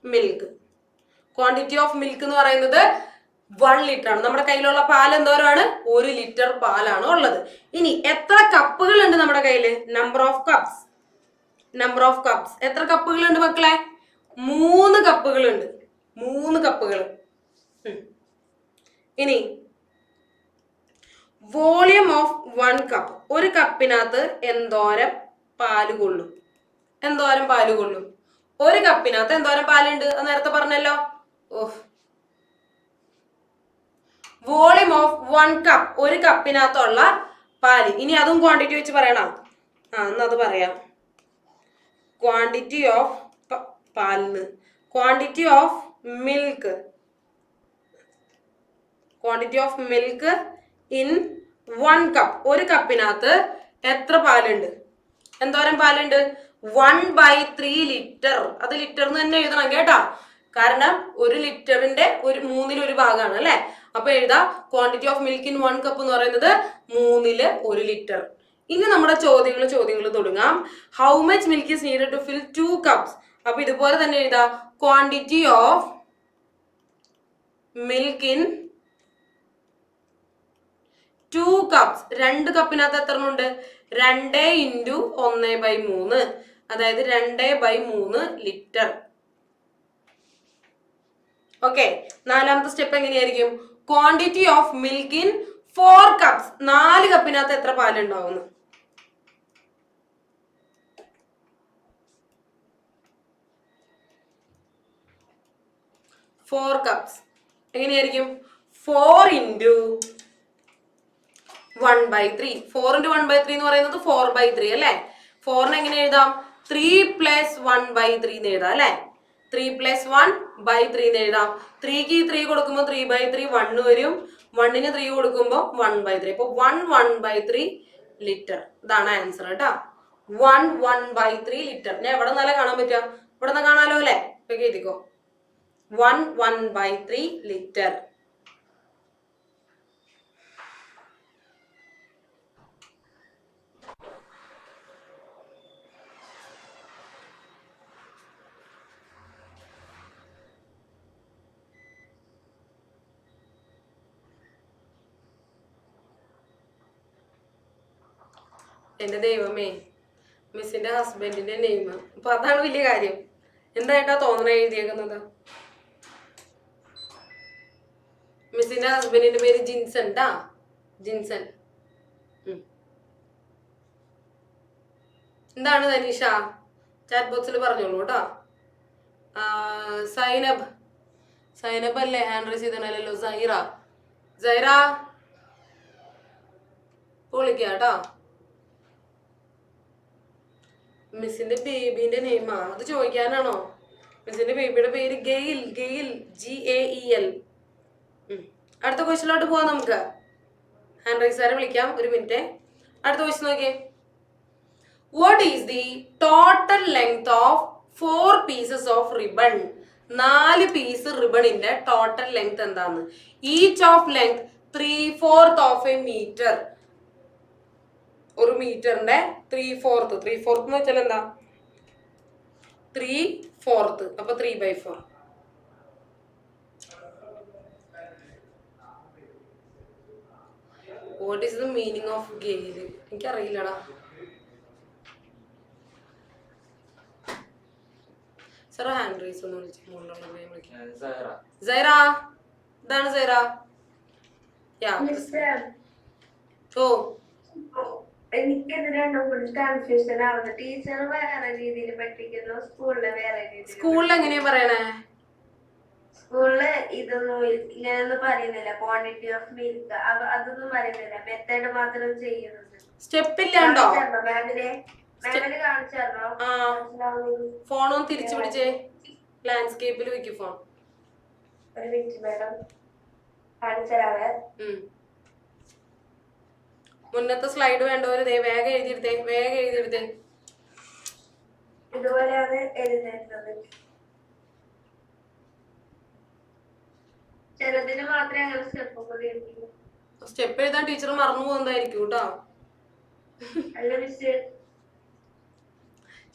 മിൽക്ക് എന്ന് പറയുന്നത് 1 ലിറ്റർ ആണ്. നമ്മുടെ കയ്യിലുള്ള പാൽ എന്തോരമാണ്? 1 ലിറ്റർ പാലാണ് ഉള്ളത്. ഇനി എത്ര കപ്പുകൾ ഉണ്ട് നമ്മുടെ കയ്യിൽ? Number of cups. എത്ര കപ്പുകളുണ്ട് മക്കളെ? 3 കപ്പുകളുണ്ട്. 3 കപ്പുകൾ. ഇനി വോളിയം ഓഫ് 1 കപ്പ്. 1 കപ്പിനകത്ത് എന്തോരം പാല് കൊള്ളും? 1 കപ്പിനകത്ത് എന്തോരം പാലുണ്ട്? അത് നേരത്തെ പറഞ്ഞല്ലോ. വോളിയം ഓഫ് 1 കപ്പ്, 1 കപ്പിനകത്തുള്ള പാല്. ഇനി അതും ക്വാണ്ടിറ്റി വെച്ച് പറയണം. എന്നത് പറയാം. ക്വാണ്ടിറ്റി ഓഫ് പാലിന്, quantity of milk, quantity of milk in 1 cup. ഒരു കപ്പിനകത്ത് എത്ര പാലുണ്ട്? എന്തോരം പാലുണ്ട്? 1/3 ലിറ്റർ. അത് ലിറ്റർ തന്നെ എഴുതണം കേട്ടാ, കാരണം ഒരു ലിറ്ററിന്റെ ഒരു 1/3 ഭാഗമാണ് അല്ലെ. അപ്പൊ എഴുതാ quantity of milk in 1 cup എന്ന് പറയുന്നത് 1/3 ലിറ്റർ. ഇനി നമ്മുടെ ചോദ്യങ്ങൾ തുടങ്ങാം. How much milk is needed to fill 2 cups. അപ്പൊ ഇതുപോലെ തന്നെ എഴുതാ quantity of milk in 2 cups. 2 കപ്പിനകത്ത് എത്ര ഉണ്ട്? 2 × 1/3, അതായത് 2/3 ലിറ്റർ. ഓക്കെ, നാലാമത്തെ സ്റ്റെപ്പ് എങ്ങനെയായിരിക്കും? Quantity of milk in 4 cups. 4 കപ്പിനകത്ത് എത്ര പാലുണ്ടാവുന്നു? 4 കപ്സ് എങ്ങനെയായിരിക്കും? 4 × 1/3. 4 × 1/3 എന്ന് പറയുന്നത് 4/3 അല്ലെ. 4 എങ്ങനെ എഴുതാം? 3 + 1/3 എന്ന് എഴുതാം അല്ലെ. 3 + 1/3 എന്ന് എഴുതാം. 3ക്ക് 3 കൊടുക്കുമ്പോൾ 3/3 1 വരും. 1ന് 3 കൊടുക്കുമ്പോൾ 1/3. അപ്പൊ 1/3 ലിറ്റർ. ഇതാണ് ആൻസർ കേട്ടോ. 1/3 ലിറ്റർ. ഞാൻ എവിടെ നിന്നാലേ കാണാൻ പറ്റുക? ഇവിടെ നിന്ന് കാണാലോ അല്ലെ. ഇപ്പൊ എഴുതിക്കോ 1/3 ലിറ്റർ. എന്റെ ദൈവമേ, മിസ്സിന്റെ ഹസ്ബൻഡിന്റെ നെയിം. അപ്പൊ അതാണ് വലിയ കാര്യം. എന്തായിട്ടാ തോന്നണ എഴുതിയേക്കുന്നത്? മിസ്സിന്റെ ഹസ്ബൻഡിന്റെ പേര് ജിൻസൺ ട്ടാ, ജിൻസൺ. എന്താണ് തനീഷ? ചാറ്റ് ബോക്സിൽ പറഞ്ഞോളൂ കേട്ടോ. സൈനബ്, സൈനബ് അല്ലേ ഹാൻഡ് റൈസ് ചെയ്തല്ലോ? സൈറ, സൈറ വിളിക്കാം കേട്ടോ. മിസ്സിന്റെ ബേബിന്റെ നെയിമാ അത് ചോദിക്കാനാണോ? മിസ്സിന്റെ ബേബിയുടെ പേര് ഗെയിൽ, ഗെയിൽ, GAEL. അടുത്ത ക്വസ്റ്റ്യനിലോട്ട് പോവാം നമുക്ക്. ഹാൻഡ് റൈസറെ വിളിക്കാം, ഒരു മിനിറ്റ്. അടുത്ത ക്വസ്റ്റ്യൻ നോക്കിയേ. What is the total length of 4 pieces of ribbon? 4 piece റിബണിന്റെ ടോട്ടൽ ലെങ്ത് എന്താന്ന്? Each of length 3/4 of a metre. ഒരു മീറ്ററിന്റെ 3/4. 3/4 എന്ന് വെച്ചാൽ എന്താ? 3/4. അപ്പൊ 3/4. What is the meaning of gale? എനിക്കറിയില്ലടാ. സാർ ഹാൻഡ് റൈസ് ഒന്ന് വിളിച്ചു. സൈറ, ഇതാണ് സൈറ. ഓ, എനിക്കിത് രണ്ടും കൂടി കൺഫ്യൂഷൻ ആവുന്നു. ടീച്ചർ വേറെ രീതിയിൽ പഠിപ്പിക്കുന്നു, സ്കൂളില് വേറെ രീതിയിൽ. സ്കൂളിൽ എങ്ങനെയാ പറയണേ? സ്കൂളില് ഇതൊന്നും ഇങ്ങനെയൊന്നും പറയുന്നില്ല. ക്വാണ്ടിറ്റി ഓഫ് മിൽക്ക് അതൊന്നും പറയുന്നില്ല. മെത്തേഡ് മാത്രം ചെയ്യുന്നുണ്ട്. സ്റ്റെപ്പ് ഇല്ലാണ്ടോ? മാമിന് കാണിച്ചോ? ഫോണൊന്ന് തിരിച്ചു പിടിച്ചേ. ലാൻഡ്സ്കേപ്പിൽ വെക്കും ഫോൺ. ഒരു മിനിറ്റ് മാഡം, കാണിച്ചരാവേ. മുന്നത്തെ സ്ലൈഡ് വേണ്ടവര് വേഗം എഴുതിയെടുത്തേ, വേഗം എഴുതിയെടുത്തേ. ഇതുപോലെയാണ് എഴുതുന്നത്. ചിലതിന് മാത്രമേ അങ്ങനെ സ്റ്റെപ്പ് കൂടി എഴുതിയുള്ളൂ. സ്റ്റെപ്പ് എഴുതാൻ ടീച്ചർ മറന്നു പോകുന്നതായിരിക്കും കേട്ടോ. അല്ല മിസ്,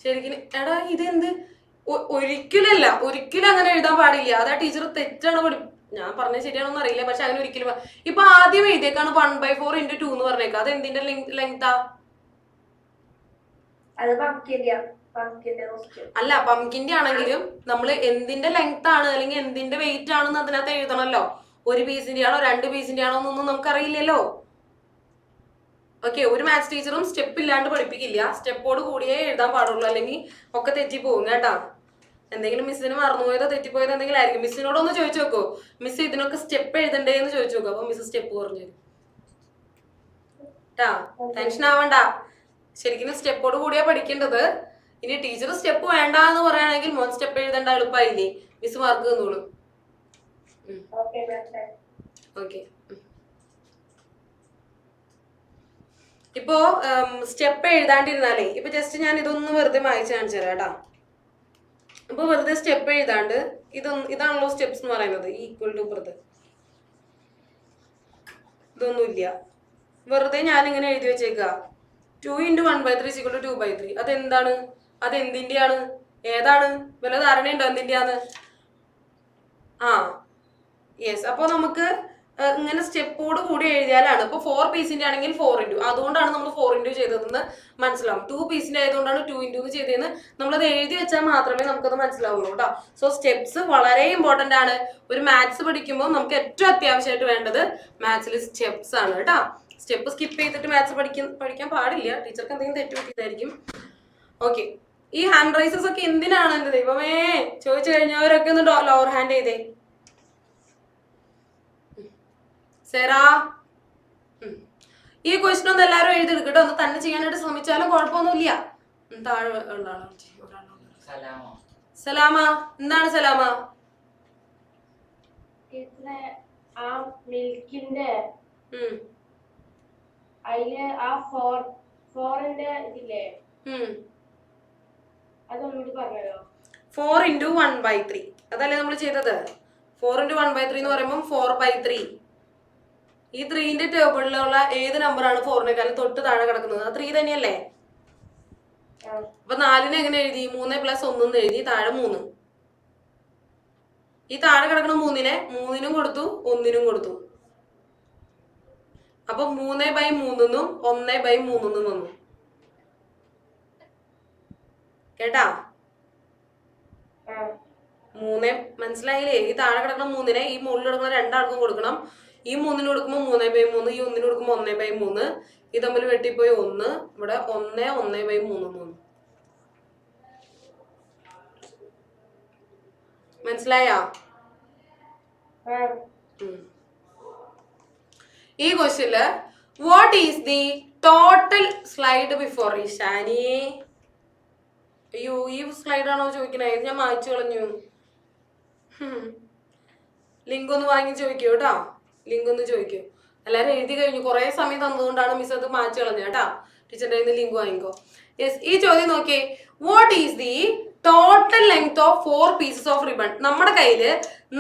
ശരിക്കും എടാ ഇതെന്ത്? ഒരിക്കലല്ല, ഒരിക്കലും അങ്ങനെ എഴുതാൻ പാടില്ല. അതാ ടീച്ചർ തെറ്റാണ് ഞാൻ പറഞ്ഞത് ശരിയാണോന്ന് അറിയില്ല, പക്ഷെ അങ്ങനെ ഒരിക്കലും. ഇപ്പൊ ആദ്യം എഴുതിയേക്കാണ് 1/4 × 2 എന്ന് പറഞ്ഞേക്കാം. അത് എന്തിന്റെ ലെങ്താ? അല്ല, പംകിന്റെ ആണെങ്കിലും നമ്മൾ എന്തിന്റെ ലെങ്ത് ആണ് അല്ലെങ്കിൽ എന്തിന്റെ വെയിറ്റ് ആണെന്ന് അതിനകത്ത് എഴുതണല്ലോ. 1 പീസിന്റെ ആണോ 2 പീസിന്റെ ആണോ എന്നൊന്നും നമുക്കറിയില്ലല്ലോ. ഓക്കെ, ഒരു മാത്സ് ടീച്ചറും സ്റ്റെപ്പ് ഇല്ലാണ്ട് പഠിപ്പിക്കില്ല. സ്റ്റെപ്പോട് കൂടിയേ എഴുതാൻ പാടുള്ളൂ, അല്ലെങ്കിൽ ഒക്കെ തെറ്റിപ്പോകും കേട്ടാ. എന്തെങ്കിലും മിസ്സിന് മറന്നുപോയതോ തെറ്റിപ്പോയതോ എന്തെങ്കിലും ആയിരിക്കും. മിസ്സിനോടൊന്ന് ചോദിച്ചു നോക്കൂ, മിസ് ഇതിനൊക്കെ സ്റ്റെപ്പ് എഴുതണ്ടേ എന്ന് ചോദിച്ചു നോക്കൂ. അപ്പൊ മിസ് സ്റ്റെപ്പ് പറഞ്ഞു തരും കേട്ടാ. ടെൻഷൻ ആവണ്ട. ശരിക്കും സ്റ്റെപ്പോട് കൂടിയാ പഠിക്കേണ്ടത്. ഇനി ടീച്ചർ സ്റ്റെപ്പ് വേണ്ട എന്ന് പറയുകയാണെങ്കിൽ മോൻ സ്റ്റെപ്പ് എഴുതേണ്ട, എളുപ്പമായില്ലേ, മിസ് മാർക്ക് തന്നോളൂ. ഓക്കെ, ഇപ്പോ സ്റ്റെപ്പ് എഴുതാണ്ടിരുന്നാലേ, ഇപ്പൊ ജസ്റ്റ് ഞാൻ ഇതൊന്ന് വെറുതെ വായിച്ചു കാണിച്ചു തരാം കേട്ടാ. അപ്പൊ വെറുതെ സ്റ്റെപ്പ് എഴുതാണ്ട് ഇതാണല്ലോ സ്റ്റെപ്സ് എന്ന് പറയുന്നത്, ഈക്വൽ ടു പുറത്ത് ഇതൊന്നുമില്ല, വെറുതെ ഞാനിങ്ങനെ എഴുതി വെച്ചേക്കുക 2 × 1/3 = 2/3. അതെന്താണ്, അതെന്തിന്റെയാണ്, ഏതാണ്, വല്ല ധാരണയുണ്ടോ എന്തിന്റെയാന്ന്? ആ യെസ്. അപ്പോൾ നമുക്ക് ഇങ്ങനെ സ്റ്റെപ്പോട് കൂടി എഴുതിയാലാണ്, ഇപ്പൊ 4 പീസിന്റെ ആണെങ്കിൽ 4 ഇൻറ്റു, അതുകൊണ്ടാണ് നമ്മൾ 4 ഇൻറ്റു ചെയ്തതെന്ന് മനസ്സിലാവും. 2 പീസിന്റെ ആയതുകൊണ്ടാണ് 2 ഇൻറ്റു എന്ന് ചെയ്തതെന്ന് നമ്മളത് എഴുതി വെച്ചാൽ മാത്രമേ നമുക്കത് മനസ്സിലാവുള്ളൂ കേട്ടോ. സോ സ്റ്റെപ്സ് വളരെ ഇമ്പോർട്ടന്റ് ആണ്. ഒരു മാത്സ് പഠിക്കുമ്പോൾ നമുക്ക് ഏറ്റവും അത്യാവശ്യമായിട്ട് വേണ്ടത് മാത്സിൽ സ്റ്റെപ്സ് ആണ് കേട്ടോ. സ്റ്റെപ്പ് സ്കിപ്പ് ചെയ്തിട്ട് മാത്സ് പഠിക്കാൻ പാടില്ല, ടീച്ചർക്ക് എന്തെങ്കിലും തെറ്റ് പറ്റിയതായിരിക്കും. ഓക്കെ, ഈ ഹാൻഡ് റൈസസ് ഒക്കെ എന്തിനാണ് എന്റെ ദൈവമേ? ചോദിച്ചു കഴിഞ്ഞവരൊക്കെ ഒന്ന് ലോവർ ഹാൻഡ് ചെയ്തേ. സെറാ, ഈ ക്വസ്റ്റൻ ഒന്ന് എല്ലാവരും എഴുതിയെടുക്കട്ടോ. ഒന്ന് തന്നെ ചെയ്യാനായിട്ട് ശ്രമിച്ചാലും കുഴപ്പമൊന്നുമില്ല. താഴെ സലാമ, എന്താണ് സലാമ? ആ മിൽക്കിന്റെ അതില് ആ ഫോറിന്റെ ഇതില്ലേ, അതൊന്നുകൂടി പറഞ്ഞല്ലോ. 4 × 1/3 അതല്ലേ നമ്മൾ ചെയ്തത്? 4 × 1/3 എന്ന് പറയുമ്പോൾ 4/3. ഈ 3ന്റെ ടേബിളിലുള്ള ഏത് നമ്പറാണ് 4-നേക്കാളും തൊട്ട് താഴെ കിടക്കുന്നത്? അത് 3 തന്നെയല്ലേ? അപ്പൊ 4-നെ എങ്ങനെ എഴുതി? 3 + 1 എന്ന് എഴുതി, താഴെ 3. ഈ താഴെ കിടക്കുന്ന 3-നെ 3-നും കൊടുത്തു, 1-നും കൊടുത്തു. അപ്പൊ 3/3 എന്നും 1/3 എന്നും വന്നു കേട്ടാ. 3 മനസ്സിലായില്ലേ? ഈ താഴെ കിടക്കുന്ന 3-നെ ഈ മുകളിൽ കിടക്കുന്ന രണ്ടാൾക്കും കൊടുക്കണം. ഈ 3-ന് കൊടുക്കുമ്പോൾ 3/3, ഈ 1-ന് കൊടുക്കുമ്പോൾ 1/3. ഇത് തമ്മിൽ വെട്ടിപ്പോയി 1, ഇവിടെ 1 1/3 വന്നു. മനസ്സിലായാ? ഈ ക്വസ്റ്റ്യനില് what is the total slide before Ishani? അയ്യോ, ഈ സ്ലൈഡാണോ ചോദിക്കണേ? ഞാൻ മായ്ച്ചു കളഞ്ഞു. ലിങ്ക് ഒന്ന് വാങ്ങി ചോദിക്കൂ കേട്ടോ, ലിങ്ക് ഒന്ന് ചോദിക്കൂ. എല്ലാവരും എഴുതി കഴിഞ്ഞു, കുറെ സമയം തന്നതുകൊണ്ടാണ് മിസ് അത് മായ്ച്ചു കളഞ്ഞത് കേട്ടാ. ടീച്ചറിന്റെ കയ്യിൽ നിന്ന് ലിങ്ക് വാങ്ങിക്കോ. യെസ്, ഈ ചോദ്യം നോക്കിയേ. What is the total length of 4 pieces of ribbon? നമ്മുടെ കയ്യില്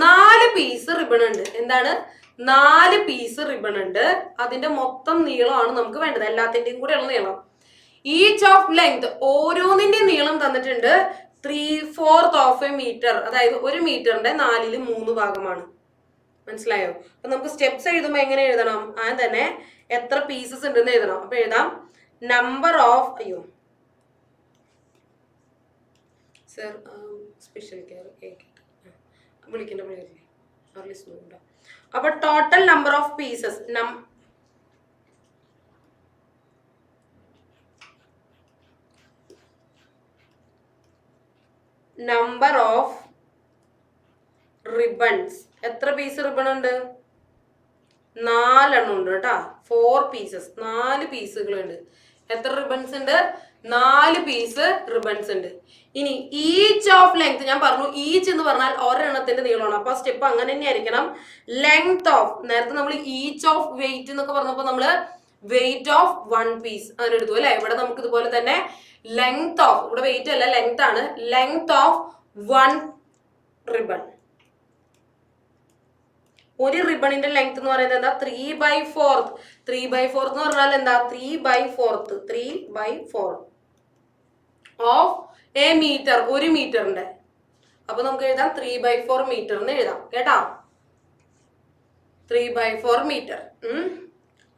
4 പീസ് റിബൺ ഉണ്ട്. എന്താണ്? 4 പീസ് റിബൺ ഉണ്ട്. അതിന്റെ മൊത്തം നീളമാണ് നമുക്ക് വേണ്ടത്, എല്ലാത്തിന്റെയും കൂടെ ഉള്ള നീളം. ഈച്ച് ഓഫ് ലെങ്ത്, ഓരോന്നിന്റെ നീളം തന്നിട്ടുണ്ട് 3/4 ഓഫ് എ മീറ്റർ, അതായത് 1 മീറ്ററിന്റെ 4/3 ഭാഗമാണ്. മനസ്സിലായോ? അപ്പൊ നമുക്ക് സ്റ്റെപ്സ് എഴുതുമ്പോൾ എങ്ങനെ എഴുതണം? ആദ്യം തന്നെ എത്ര പീസസ് ഉണ്ടെന്ന് എഴുതണം. അപ്പൊ എഴുതാം നമ്പർ ഓഫ്, അയ്യോ സർ സ്പെഷ്യൽ കെയർ വിളിക്കേണ്ട വിളിക്കില്ലേ. അപ്പൊ total number of pieces, number of ribbons, എത്ര പീസ് റിബൺ ഉണ്ട്? 4 എണ്ണം ഉണ്ട് കേട്ടാ. 4 പീസസ്, 4 പീസുകളുണ്ട്. എത്ര റിബൺസ് ഉണ്ട്? 4 പീസ് റിബൺസ് ഉണ്ട്. ഇനി ഈച്ച് ഓഫ് ലെങ്ത്, ഞാൻ പറഞ്ഞു ഈച്ച് എന്ന് പറഞ്ഞാൽ ഒരെണ്ണത്തിന്റെ നീളമാണ്. അപ്പൊ സ്റ്റെപ്പ് അങ്ങനെ തന്നെ ആയിരിക്കണം. ലെങ്ത് ഓഫ്, നേരത്തെ നമ്മൾ ഈച്ച് ഓഫ് വെയിറ്റ് എന്നൊക്കെ പറഞ്ഞപ്പോൾ നമ്മള് വെയിറ്റ് ഓഫ് 1 പീസ് അങ്ങനെ എടുത്തു അല്ലെ. ഇവിടെ നമുക്ക് ഇതുപോലെ തന്നെ ലെങ്ത് ഓഫ്, ഇവിടെ വെയിറ്റ് അല്ല ലെങ്ത് ആണ്, ലെങ്ത് ഓഫ് 1 റിബൺ. ഒരു റിബണിന്റെ ലെങ്ത് എന്ന് പറയുന്നത് എന്താ? 3/4. 3/4 എന്ന് പറഞ്ഞാൽ എന്താ? 3/4 ഓഫ് എ മീറ്റർ, 1 മീറ്ററിന്റെ. അപ്പൊ നമുക്ക് എഴുതാം 3/4 മീറ്റർ എന്ന് എഴുതാം കേട്ടാ. 3/4 മീറ്റർ.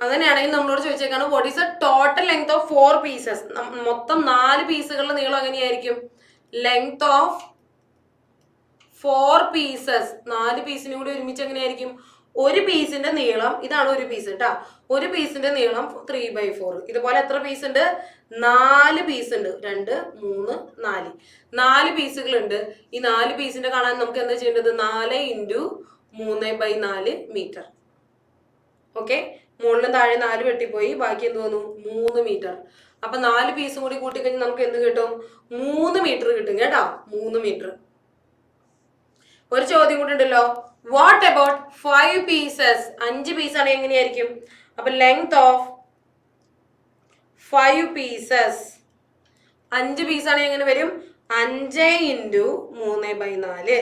അങ്ങനെയാണെങ്കിൽ നമ്മളോട് ചോദിച്ചേക്കാണ് what is the total length of 4 pieces? മൊത്തം 4 പീസുകളുടെ നീളം എങ്ങനെയായിരിക്കും? ലെങ്ത് ഓഫ് 4 പീസസ്, 4 പീസിനും കൂടി ഒരുമിച്ച് എങ്ങനെയായിരിക്കും? ഒരു പീസിന്റെ നീളം, ഇതാണ് ഒരു പീസ് കേട്ടാ. ഒരു പീസിന്റെ നീളം 3/4. ഇതുപോലെ എത്ര പീസ് ഉണ്ട്? 4 പീസ് ഉണ്ട്. 2 3 4 4 പീസുകൾ ഉണ്ട്. ഈ 4 പീസിന്റെ കാണാൻ നമുക്ക് എന്താ ചെയ്യേണ്ടത്? 4 × 3/4 മീറ്റർ. ഓക്കെ, മുകളിലും താഴെ 4 വെട്ടിപ്പോയി, ബാക്കി എന്ത് വന്നു? 3 മീറ്റർ. അപ്പൊ 4 പീസും കൂടി കൂട്ടിക്കഴിഞ്ഞാൽ നമുക്ക് എന്ത് കിട്ടും? 3 മീറ്റർ കിട്ടും കേട്ടോ, 3 മീറ്റർ. ഒരു ചോദ്യം കൂടി ഉണ്ടല്ലോ, വാട്ട് അബൌട്ട് 5 പീസസ്? 5 പീസ് ആണെങ്കിൽ എങ്ങനെയായിരിക്കും? അപ്പൊ ലെങ്ത് ഓഫ് 5 പീസസ്, 5 പീസ് ആണെങ്കിൽ എങ്ങനെ വരും? 5 × 3/4.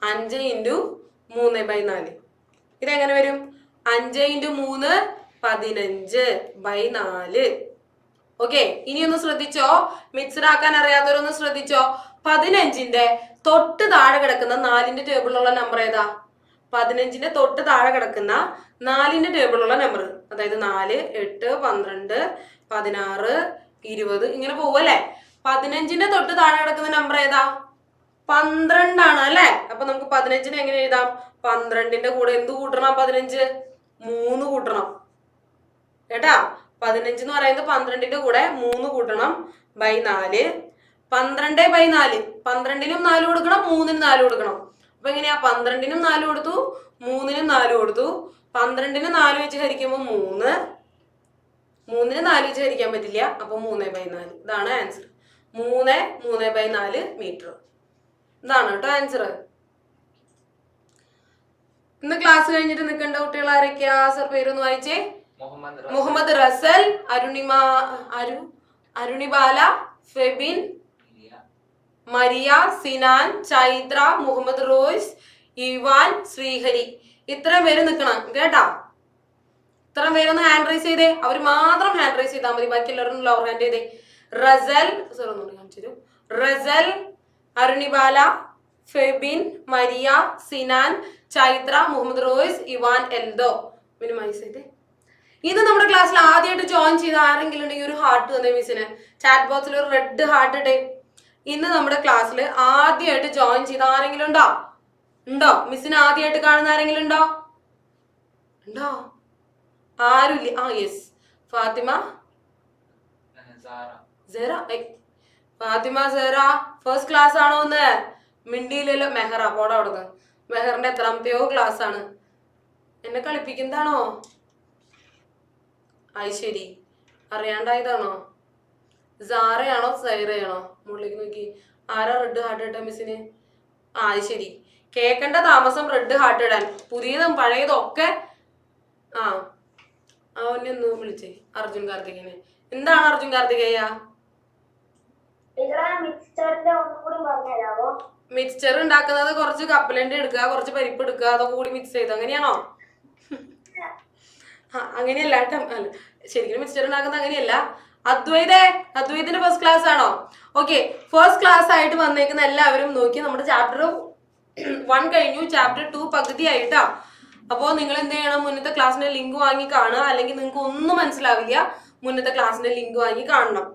5 × 3/4 ഇതെങ്ങനെ വരും? 5 × 3 15/4. ഓക്കെ, ഇനി ഒന്ന് ശ്രദ്ധിച്ചോ, മിക്സഡ് ആക്കാൻ അറിയാത്തവരൊന്ന് ശ്രദ്ധിച്ചോ. 15ന്റെ തൊട്ട് താഴെ കിടക്കുന്ന 4ന്റെ ടേബിളിലുള്ള നമ്പർ ഏതാ? 15ന്റെ തൊട്ട് താഴെ കിടക്കുന്ന 4ന്റെ ടേബിളിലുള്ള നമ്പർ, അതായത് 4, 8, 12, 16, 20 ഇങ്ങനെ പോവല്ലേ. 15ന്റെ തൊട്ട് താഴെ കിടക്കുന്ന നമ്പർ ഏതാ? 12 ആണ് അല്ലെ. അപ്പൊ നമുക്ക് 15നെ എങ്ങനെ എഴുതാം? 12ന്റെ കൂടെ എന്ത് കൂട്ടണം? 15 3 കൂട്ടണം കേട്ടാ. 15 എന്ന് പറയുന്നത് 12ന്റെ കൂടെ 3 കൂട്ടണം /4. 12/4, 12നും 4 കൊടുക്കണം, 3നും 4 കൊടുക്കണം. അപ്പൊ എങ്ങനെയാ? 12നും 4 കൊടുത്തു, 3നും 4 കൊടുത്തു. 12ന് 4 വെച്ച് ഹരിക്കുമ്പോൾ 3, 3ന് 4 വെച്ച് ഹരിക്കാൻ പറ്റില്ല, അപ്പൊ 3/4. ഇതാണ് ആൻസർ. 3, 3/4 മീറ്റർ. ഇതാണ് കേട്ടോ ആൻസർ. ഇന്ന് ക്ലാസ് കഴിഞ്ഞിട്ട് നിൽക്കേണ്ട കുട്ടികൾ ആരൊക്കെയാ? സർ പേരൊന്ന് വായിച്ചേ. Muhammad Russell, Arunibala, Febin, Maria, Sinan, Chaitra, Muhammad Royce, Ivan, Sreehari. ഇത്രയും പേര് നിൽക്കണം കേട്ടാ. ഇത്രയും പേരൊന്ന് ഹാൻഡ് റൈസ് ചെയ്തേ. അവർ മാത്രം ഹാൻഡ് റൈസ് ചെയ്താൽ മതി, ബാക്കി എല്ലാവരും ലോവർ ഹാൻഡ് ചെയ്തേ. റസൽ, സർ ഒന്നുകൂടി കാണിച്ചു. Russell, Arunibala, Febin, Maria, Sinan, Chaitra, Muhammad Royce, Ivan, Eldho. Minimise ചെയ്തേ. ഇത് നമ്മുടെ ക്ലാസ്സിൽ ആദ്യമായിട്ട് ജോയിൻ ചെയ്ത ആരെങ്കിലും ഉണ്ടെങ്കിൽ ഒരു ഹാർട്ട് തന്നെ മിസ്സിന് ചാറ്റ് ബോക്സിൽ ഒരു റെഡ് ഹാർട്ട് ഇട്ടേ. ഇന്ന് നമ്മുടെ ക്ലാസ്സിൽ ആദ്യമായിട്ട് ജോയിൻ ചെയ്ത ആരെങ്കിലും ഉണ്ടോ? മിസ്സിന് ആദ്യമായിട്ട് കാണുന്ന ആരെങ്കിലും ഉണ്ടോ? ആരുമില്ല. Yes, Fathima Sera. Fathima Sera first class ആണോ? ഒന്ന് മിണ്ടിയില്ലല്ലോ. മെഹറ, പോടാ അവിടുന്ന്. മെഹറിന്റെ എത്രാമത്തെയോ ക്ലാസ് ആണ്? എന്നെ കളിപ്പിക്കുന്നതാണോ? ശരി, അറിയാണ്ടായതാണോ? സാറയാണോ സൈറയാണോ? മുകളിലേക്ക് നോക്കി. ആരാ റെഡ് ഹാർട്ട് ഇട്ട മിസ്സിന്? ശരി, കേൾക്കേണ്ട താമസം റെഡ് ഹാർട്ട് ഇടാൻ. പുതിയതും പഴയതും ഒക്കെ. അവനെ ഒന്ന് വിളിച്ചേ, അർജുൻ കാർത്തികേയനെ. എന്താണ് അർജുൻ കാർത്തികേയ? മിക്സ്ചർ ഉണ്ടാക്കുന്നത് കുറച്ച് കപ്പലണ്ടി എടുക്കുക, കുറച്ച് പരിപ്പ് എടുക്കുക, അതൊക്കെ കൂടി മിക്സ് ചെയ്ത് അങ്ങനെയാണോ? അങ്ങനെയല്ല കേട്ടോ. അല്ല, ശരിക്കും മിക്സ്ചർ ഉണ്ടാക്കുന്നത് അങ്ങനെയല്ല. അദ്വൈതിന്റെ ഫസ്റ്റ് ക്ലാസ് ആണോ? ഓക്കെ, ഫസ്റ്റ് ക്ലാസ് ആയിട്ട് വന്നേക്കുന്ന എല്ലാവരും നോക്കി. നമ്മുടെ ചാപ്റ്റർ 1 കഴിഞ്ഞു, ചാപ്റ്റർ 2 പകുതി ആയിട്ടാ. അപ്പോൾ നിങ്ങൾ എന്ത് ചെയ്യണം? മുന്നത്തെ ക്ലാസ്സിന്റെ ലിങ്ക് വാങ്ങി കാണുക, അല്ലെങ്കിൽ നിങ്ങൾക്ക് ഒന്നും മനസ്സിലാവില്ല. മുന്നത്തെ ക്ലാസ്സിന്റെ ലിങ്ക് വാങ്ങി കാണണം.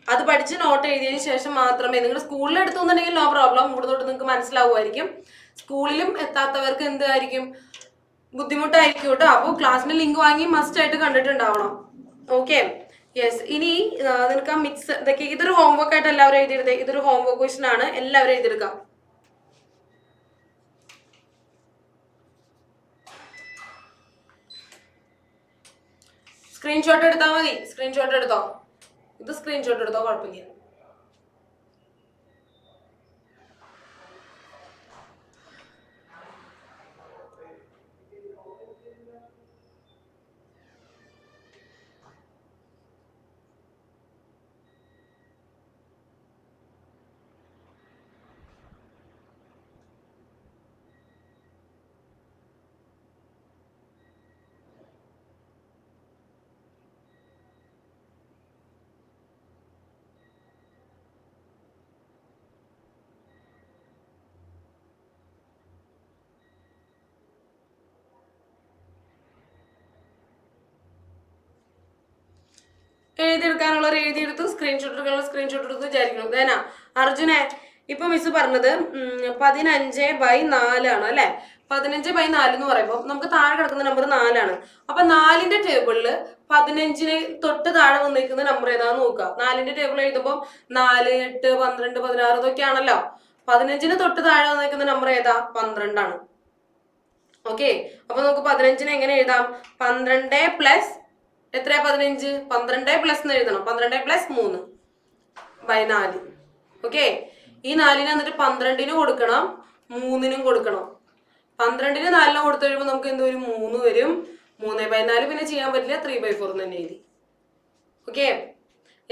അത് പഠിച്ച് നോട്ട് എഴുതിയതിനു ശേഷം മാത്രമേ നിങ്ങൾ സ്കൂളിൽ എടുത്തുന്നുണ്ടെങ്കിൽ നോ പ്രോബ്ലം, ഇവിടെ തൊട്ട് നിങ്ങൾക്ക് മനസ്സിലാവുമായിരിക്കും. സ്കൂളിലും എത്താത്തവർക്ക് എന്തായിരിക്കും? ബുദ്ധിമുട്ടായിരിക്കും കേട്ടോ. അപ്പോൾ ക്ലാസ്സിന്റെ ലിങ്ക് വാങ്ങി മസ്റ്റ് ആയിട്ട് കണ്ടിട്ടുണ്ടാവണം. Okay, yes. ഇനി നിനക്ക് ആ മിക്സ് ഇതൊക്കെ ഇതൊരു ഹോംവർക്ക് ആയിട്ട് എല്ലാവരും എഴുതിയെടുത്തേ. ഇതൊരു ഹോംവർക്ക് ക്വസ്റ്റൻ ആണ്, എല്ലാവരും എഴുതിയെടുക്കാം. സ്ക്രീൻഷോട്ട് എടുത്താൽ മതി. സ്ക്രീൻഷോട്ട് എടുത്തോ. ഇത് സ്ക്രീൻഷോട്ട് എടുത്തോ, കുഴപ്പമില്ല. എഴുതിയെടുക്കാനുള്ളവർ എഴുതിയെടുത്തു, സ്ക്രീൻഷോട്ട് എടുക്കാനുള്ള സ്ക്രീൻഷോട്ട് എടുത്ത് വിചാരിക്കണം. ദേനാ അർജുനെ, ഇപ്പൊ മിസ് പറഞ്ഞത് 15/4 ആണ് അല്ലെ. 15/4 എന്ന് പറയുമ്പോൾ നമുക്ക് താഴെ കിടക്കുന്ന നമ്പർ 4 ആണ്. അപ്പൊ 4ന്റെ ടേബിളിൽ 15ന് തൊട്ട് താഴെ വന്നിരിക്കുന്ന നമ്പർ ഏതാന്ന് നോക്കുക. 4ന്റെ ടേബിൾ എഴുതുമ്പോൾ 4, 8, 12, 16 ഇതൊക്കെയാണല്ലോ. 15ന് തൊട്ട് താഴെ വന്നിരിക്കുന്ന നമ്പർ ഏതാ? 12 ആണ്. ഓക്കെ, അപ്പൊ നമുക്ക് 15ന് എങ്ങനെ എഴുതാം? 12 + എത്രയാ 15? 12 പ്ലസ് എന്ന് എഴുതണം. 12 പ്ലസ് 3 ബൈ 4. ഓക്കെ, ഈ 4 എന്നിട്ട് 12 കൊടുക്കണം, 3 കൊടുക്കണം. 12 4 കൊടുത്തു കഴിയുമ്പോൾ നമുക്ക് എന്ത് വരും? 3 വരും. 3/4 പിന്നെ ചെയ്യാൻ പറ്റില്ല, 3/4 തന്നെ എഴുതി. Okay,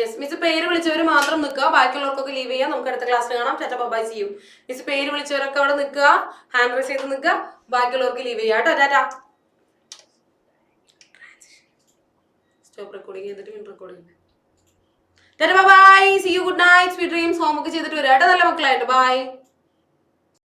yes miss. പേര് വിളിച്ചവർ മാത്രം നിൽക്കുക, ബാക്കിയുള്ളവർക്കൊക്കെ ലീവ് ചെയ്യാം. നമുക്ക് അടുത്ത ക്ലാസ്സിൽ കാണാം. Tata bye see you. Miss പേര് വിളിച്ചവരൊക്കെ അവിടെ നിൽക്കുക, ഹാൻഡ് റൈസ് ചെയ്ത് നിൽക്കുക, ബാക്കിയുള്ളവർക്ക് ലീവ് ചെയ്യാം കേട്ടോ. ടാറ്റ. സ്റ്റോപ്പ് റെക്കോർഡിങ് ചെയ്തിട്ട് പിന്നെ recording. Tata bye see you. Good night, sweet dreams. Homework ചെയ്തിട്ട് വരാം കേട്ടോ നല്ല മക്കളായിട്ട്. ബൈ.